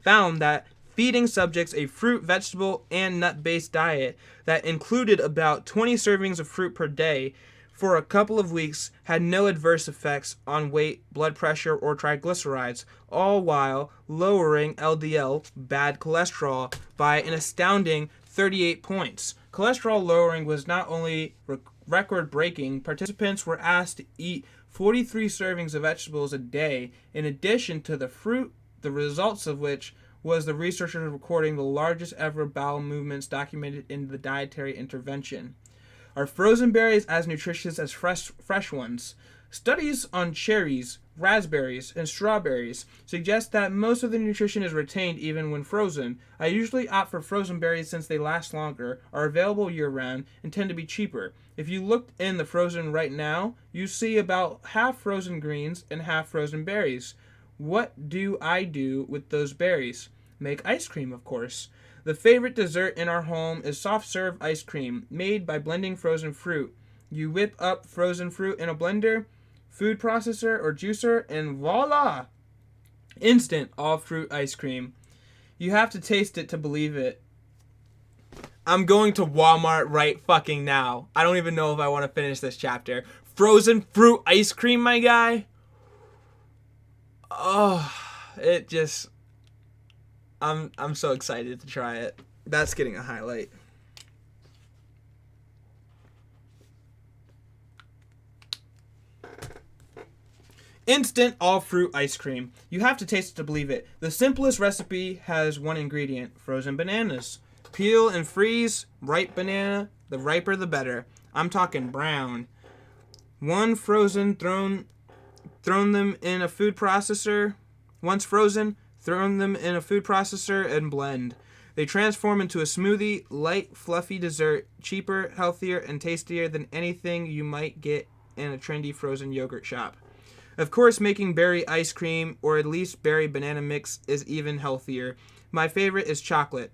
found that feeding subjects a fruit, vegetable, and nut-based diet that included about 20 servings of fruit per day for a couple of weeks had no adverse effects on weight, blood pressure, or triglycerides, all while lowering LDL, bad cholesterol, by an astounding 38 points. Cholesterol lowering was not only record-breaking, participants were asked to eat 43 servings of vegetables a day in addition to the fruit, the results of which was the researchers recording the largest ever bowel movements documented in the dietary intervention. Are frozen berries as nutritious as fresh ones? Studies on cherries, raspberries, and strawberries suggest that most of the nutrition is retained even when frozen. I usually opt for frozen berries since they last longer, are available year-round, and tend to be cheaper. If you look in the frozen right now, you see about half frozen greens and half frozen berries. What do I do with those berries? Make ice cream, of course. The favorite dessert in our home is soft serve ice cream, made by blending frozen fruit. You whip up frozen fruit in a blender, food processor, or juicer, and voila! Instant all fruit ice cream. You have to taste it to believe it. I'm going to Walmart right fucking now. I don't even know if I want to finish this chapter. Frozen fruit ice cream, my guy? Oh, it just... I'm so excited to try it. That's getting a highlight. Instant all fruit ice cream. You have to taste it to believe it. The simplest recipe has one ingredient: frozen bananas. Peel and freeze ripe banana. The riper the better. I'm talking brown. One frozen, thrown them in a food processor. Once frozen, throw them in a food processor and blend. They transform into a smoothie, light, fluffy dessert, cheaper, healthier, and tastier than anything you might get in a trendy frozen yogurt shop. Of course, making berry ice cream, or at least berry banana mix, is even healthier. My favorite is chocolate.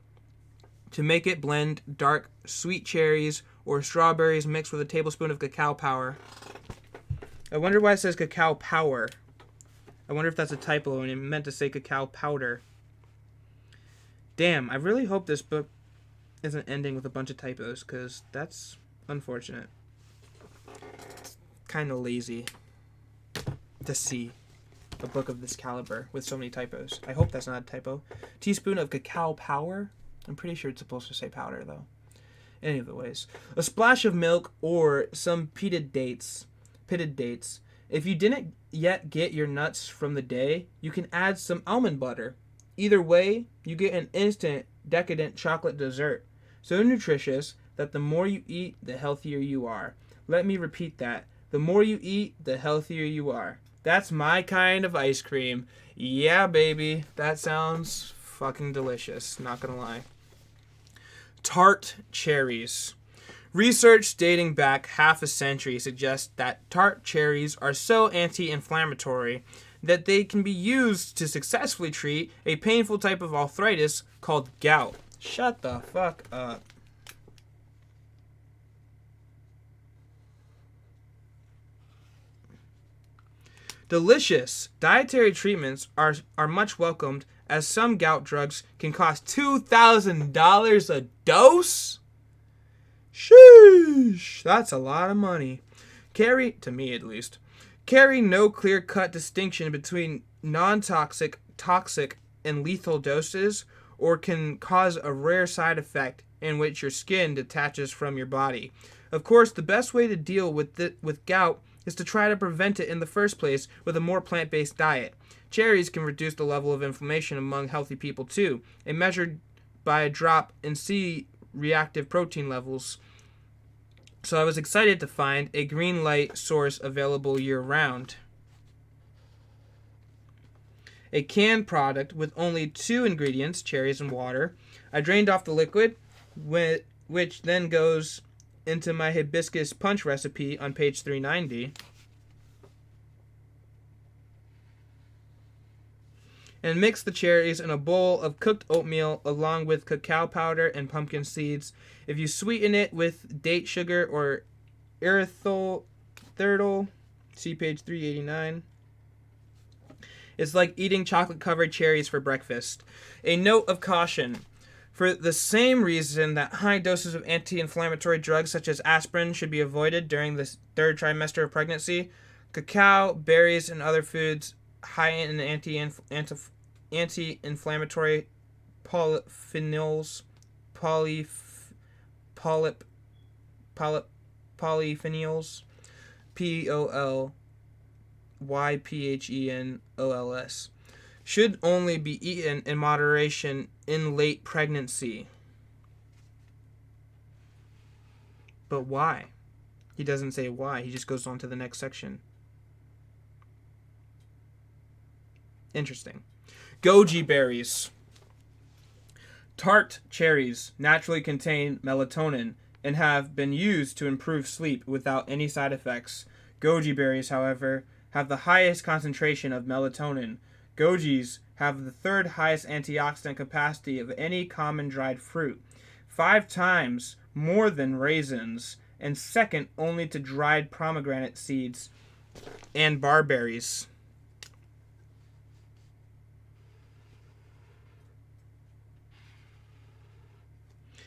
To make it, blend dark sweet cherries or strawberries mixed with a tablespoon of cacao powder. I wonder why it says cacao power. I wonder if that's a typo and it meant to say cacao powder. Damn, I really hope this book isn't ending with a bunch of typos, because that's unfortunate. It's kind of lazy to see a book of this caliber with so many typos. I hope that's not a typo. Teaspoon of cacao powder? I'm pretty sure it's supposed to say powder, though. Any of the ways. A splash of milk or some pitted dates. If you didn't yet get your nuts from the day, you can add some almond butter. Either way, you get an instant, decadent chocolate dessert. So nutritious that the more you eat, the healthier you are. Let me repeat that. The more you eat, the healthier you are. That's my kind of ice cream. Yeah, baby. That sounds fucking delicious. Not gonna lie. Tart cherries. Research dating back half a century suggests that tart cherries are so anti-inflammatory that they can be used to successfully treat a painful type of arthritis called gout. Shut the fuck up. Delicious. Dietary treatments are much welcomed, as some gout drugs can cost $2,000 a dose? Sheesh. That's a lot of money. To me at least, carry no clear-cut distinction between non-toxic, toxic, and lethal doses, or can cause a rare side effect in which your skin detaches from your body. Of course, the best way to deal with gout is to try to prevent it in the first place with a more plant-based diet. Cherries can reduce the level of inflammation among healthy people too, and measured by a drop in C-reactive protein levels. So I was excited to find a green light source available year-round. A canned product with only 2 ingredients, cherries and water. I drained off the liquid, which then goes into my hibiscus punch recipe on page 390. And mix the cherries in a bowl of cooked oatmeal along with cacao powder and pumpkin seeds. If you sweeten it with date sugar or erythritol, see page 389. It's like eating chocolate-covered cherries for breakfast. A note of caution. For the same reason that high doses of anti-inflammatory drugs such as aspirin should be avoided during the 3rd trimester of pregnancy, cacao, berries, and other foods high in anti-inflammatory polyphenols, polyphenols, polyphenols, should only be eaten in moderation in late pregnancy. But why? He doesn't say why. He just goes on to the next section. Interesting. Goji berries. Tart cherries naturally contain melatonin and have been used to improve sleep without any side effects. Goji berries, however, have the highest concentration of melatonin. Gojis have the 3rd highest antioxidant capacity of any common dried fruit, 5 times more than raisins, and second only to dried pomegranate seeds and barberries.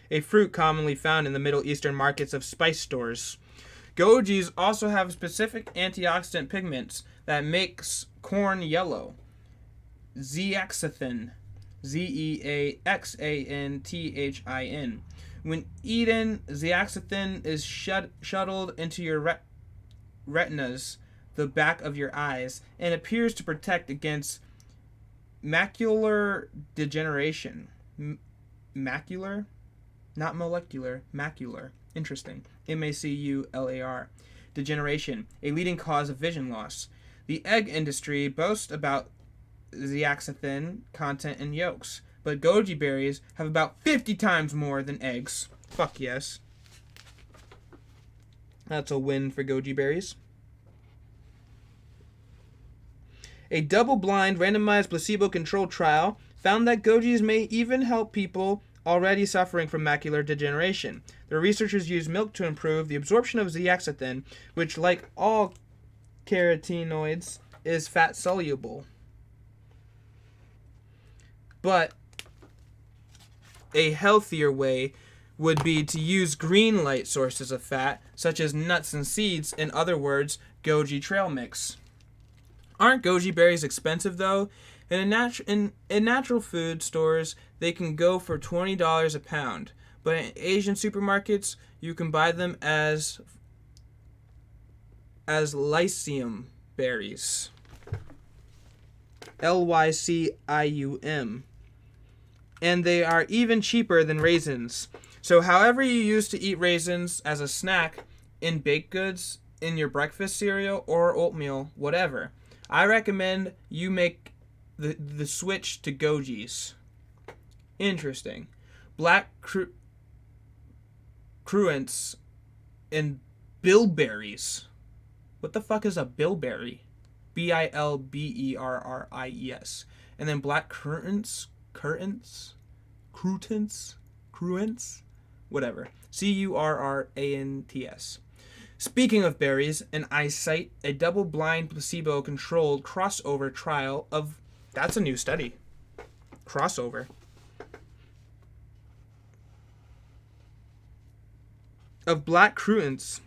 A fruit commonly found in the Middle Eastern markets of spice stores. Gojis also have specific antioxidant pigments that makes corn yellow. Zeaxanthin. Zeaxanthin. When eaten, zeaxanthin is shuttled into your retinas, the back of your eyes, and appears to protect against macular degeneration. Macular? Not molecular, macular. Interesting. MACULAR. Degeneration, a leading cause of vision loss. The egg industry boasts about zeaxanthin content in yolks, but goji berries have about 50 times more than eggs. Fuck yes. That's a win for goji berries. A double-blind, randomized, placebo-controlled trial found that gojis may even help people already suffering from macular degeneration. The researchers used milk to improve the absorption of zeaxanthin, which, like all carotenoids, is fat soluble. But a healthier way would be to use green light sources of fat, such as nuts and seeds, in other words, goji trail mix. Aren't goji berries expensive, though? In natural food stores, they can go for $20 a pound. But in Asian supermarkets, you can buy them as lycium berries. Lycium. And they are even cheaper than raisins. So however you used to eat raisins as a snack, in baked goods, in your breakfast cereal, or oatmeal, whatever, I recommend you make the switch to gojis. Interesting. Black cruets and bilberries. What the fuck is a bilberry? Bilberries. And then black cruets, whatever. Currants. Speaking of berries, an eyesight, a double-blind placebo-controlled crossover trial of... That's a new study. Crossover. Of black cruets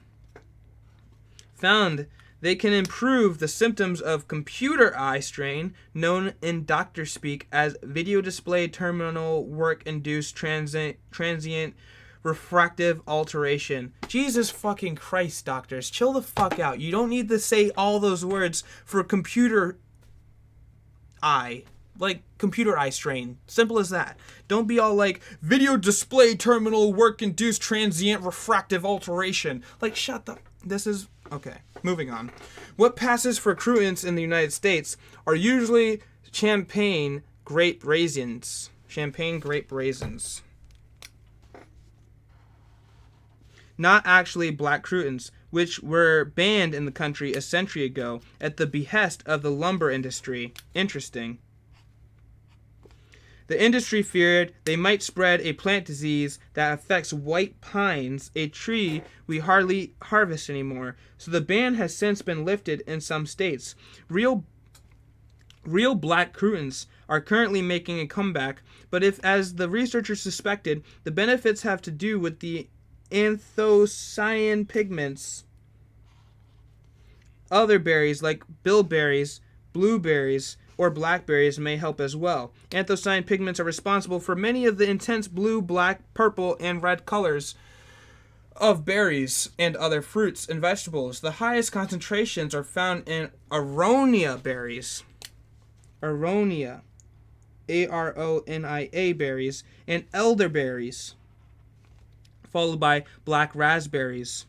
found they can improve the symptoms of computer eye strain, known in doctor speak as video display terminal work-induced transient refractive alteration. Jesus fucking Christ, doctors. Chill the fuck out. You don't need to say all those words for computer eye. Like, computer eye strain. Simple as that. Don't be all like, video display terminal work-induced transient refractive alteration. Like, shut the... This is... Okay, moving on. What passes for cruets in the United States are usually champagne grape raisins. Not actually black cruets, which were banned in the country a century ago at the behest of the lumber industry. Interesting. The industry feared they might spread a plant disease that affects white pines, a tree we hardly harvest anymore. So the ban has since been lifted in some states. Real black cruets are currently making a comeback, but if, as the researchers suspected, the benefits have to do with the anthocyanin pigments, other berries like bilberries, blueberries, or blackberries may help as well. Anthocyanin pigments are responsible for many of the intense blue, black, purple, and red colors of berries and other fruits and vegetables. The highest concentrations are found in aronia berries. Aronia. Aronia berries and elderberries, followed by black raspberries.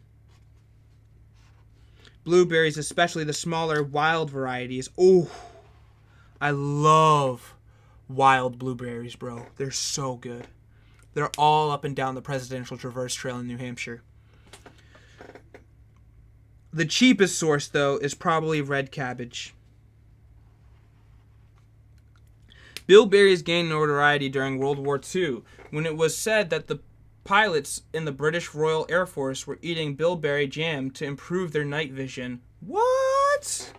Blueberries, especially the smaller wild varieties. Oh, I love wild blueberries, bro. They're so good. They're all up and down the Presidential Traverse Trail in New Hampshire. The cheapest source, though, is probably red cabbage. Bilberries gained notoriety during World War II, when it was said that the pilots in the British Royal Air Force were eating bilberry jam to improve their night vision. What?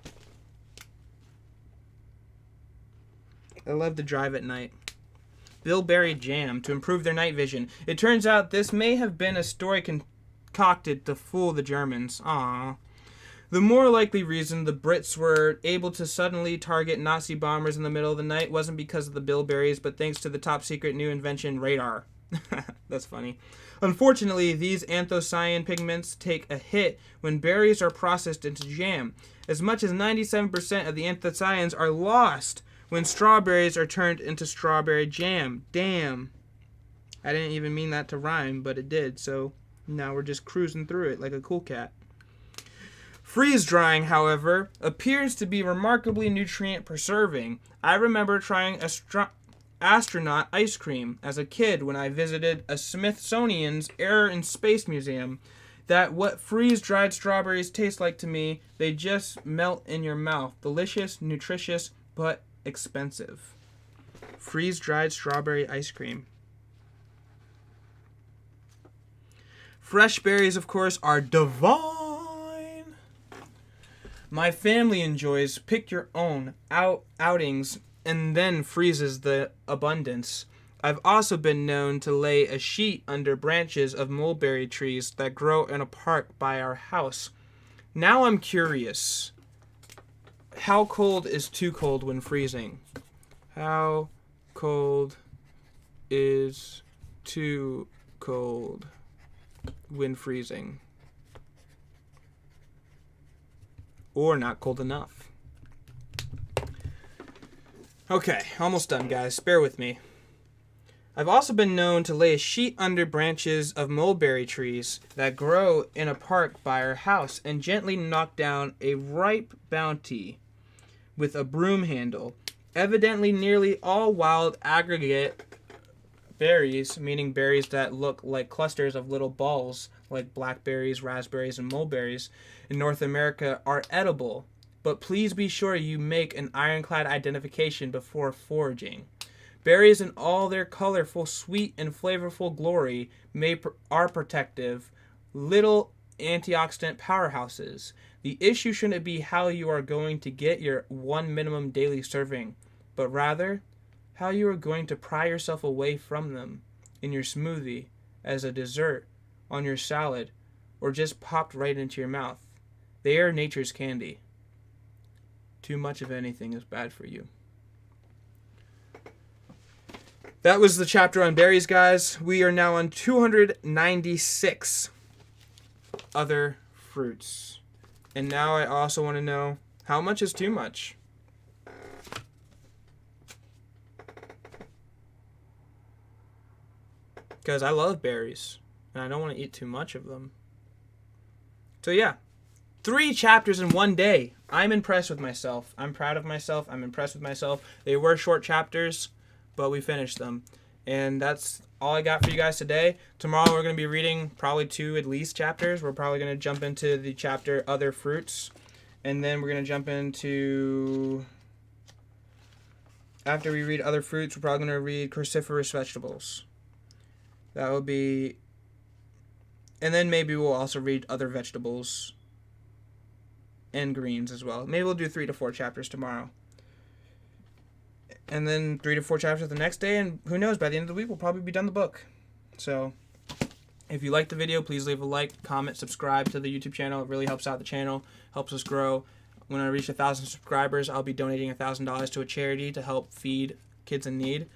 I love to drive at night. Bilberry jam to improve their night vision. It turns out this may have been a story concocted to fool the Germans. Aww. The more likely reason the Brits were able to suddenly target Nazi bombers in the middle of the night wasn't because of the bilberries, but thanks to the top secret new invention, radar. That's funny. Unfortunately, these anthocyanin pigments take a hit when berries are processed into jam. As much as 97% of the anthocyanins are lost when strawberries are turned into strawberry jam. Damn. I didn't even mean that to rhyme, but it did, so now we're just cruising through it like a cool cat. Freeze drying, however, appears to be remarkably nutrient preserving. I remember trying astronaut ice cream as a kid when I visited a Smithsonian's Air and Space Museum. That what freeze-dried strawberries taste like to me, they just melt in your mouth. Delicious, nutritious, but expensive. Freeze-dried strawberry ice cream. Fresh berries, of course, are divine. My family enjoys pick your own outings and then freezes the abundance. I've also been known to lay a sheet under branches of mulberry trees that grow in a park by our house. Now I'm curious. How cold is too cold when freezing? How cold is too cold when freezing? Or not cold enough? Okay, almost done, guys. Bear with me. I've also been known to lay a sheet under branches of mulberry trees that grow in a park by our house and gently knock down a ripe bounty with a broom handle. Evidently, nearly all wild aggregate berries, meaning berries that look like clusters of little balls, like blackberries, raspberries, and mulberries, in North America are edible. But please be sure you make an ironclad identification before foraging. Berries in all their colorful, sweet, and flavorful glory are protective, little antioxidant powerhouses. The issue shouldn't be how you are going to get your one minimum daily serving, but rather how you are going to pry yourself away from them in your smoothie, as a dessert, on your salad, or just popped right into your mouth. They are nature's candy. Too much of anything is bad for you. That was the chapter on berries, guys. We are now on 296 other fruits. And now I also want to know, how much is too much? Because I love berries, and I don't want to eat too much of them. So yeah, 3 chapters in one day. I'm impressed with myself. I'm proud of myself. I'm impressed with myself. They were short chapters, but we finished them. And that's all I got for you guys today. Tomorrow we're going to be reading probably 2 at least chapters. We're probably going to jump into the chapter Other Fruits. And then we're going to jump into... After we read Other Fruits, we're probably going to read Cruciferous Vegetables. That will be... And then maybe we'll also read other vegetables and greens as well. Maybe we'll do 3 to 4 chapters tomorrow. And then 3 to 4 chapters the next day, and who knows, by the end of the week, we'll probably be done the book. So, if you liked the video, please leave a like, comment, subscribe to the YouTube channel. It really helps out the channel, helps us grow. When I reach 1,000 subscribers, I'll be donating $1,000 to a charity to help feed kids in need.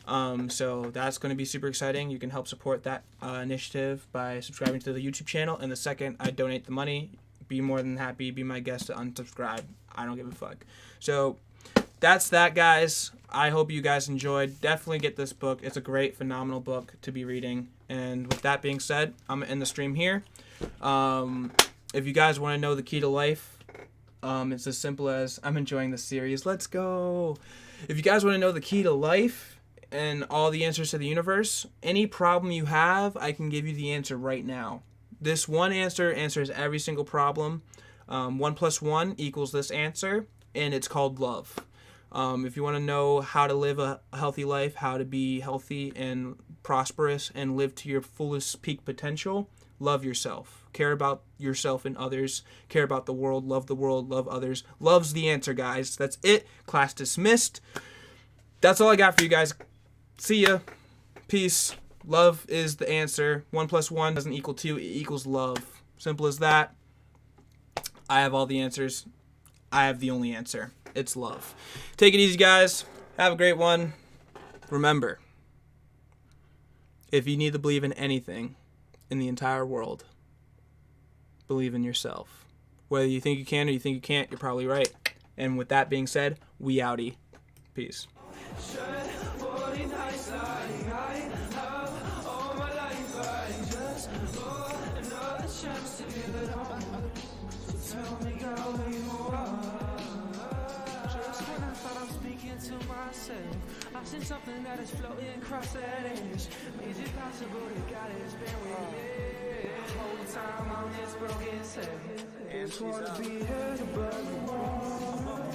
So that's going to be super exciting. You can help support that initiative by subscribing to the YouTube channel. And the second I donate the money, be more than happy, be my guest to unsubscribe. I don't give a fuck. So that's that, guys. I hope you guys enjoyed. Definitely get this book. It's a great, phenomenal book to be reading. And with that being said, I'm going to end the stream here. If you guys want to know the key to life, it's as simple as, I'm enjoying the series. Let's go. If you guys want to know the key to life and all the answers to the universe, any problem you have, I can give you the answer right now. This one answer answers every single problem. 1 + 1 equals this answer, and it's called love. If you want to know how to live a healthy life, how to be healthy and prosperous and live to your fullest peak potential, love yourself. Care about yourself and others. Care about the world, love others. Love's the answer, guys. That's it. Class dismissed. That's all I got for you guys. See ya. Peace. Love is the answer. 1 + 1 doesn't equal 2. It equals love. Simple as that. I have all the answers. I have the only answer. It's love. Take it easy, guys. Have a great one. Remember, if you need to believe in anything in the entire world, believe in yourself. Whether you think you can or you think you can't, you're probably right. And with that being said, we outie. Peace.
I've seen something that is floating across that edge. Is it possible that God has been with me? Whole time on this broken set. Just wanna be heard above the wall.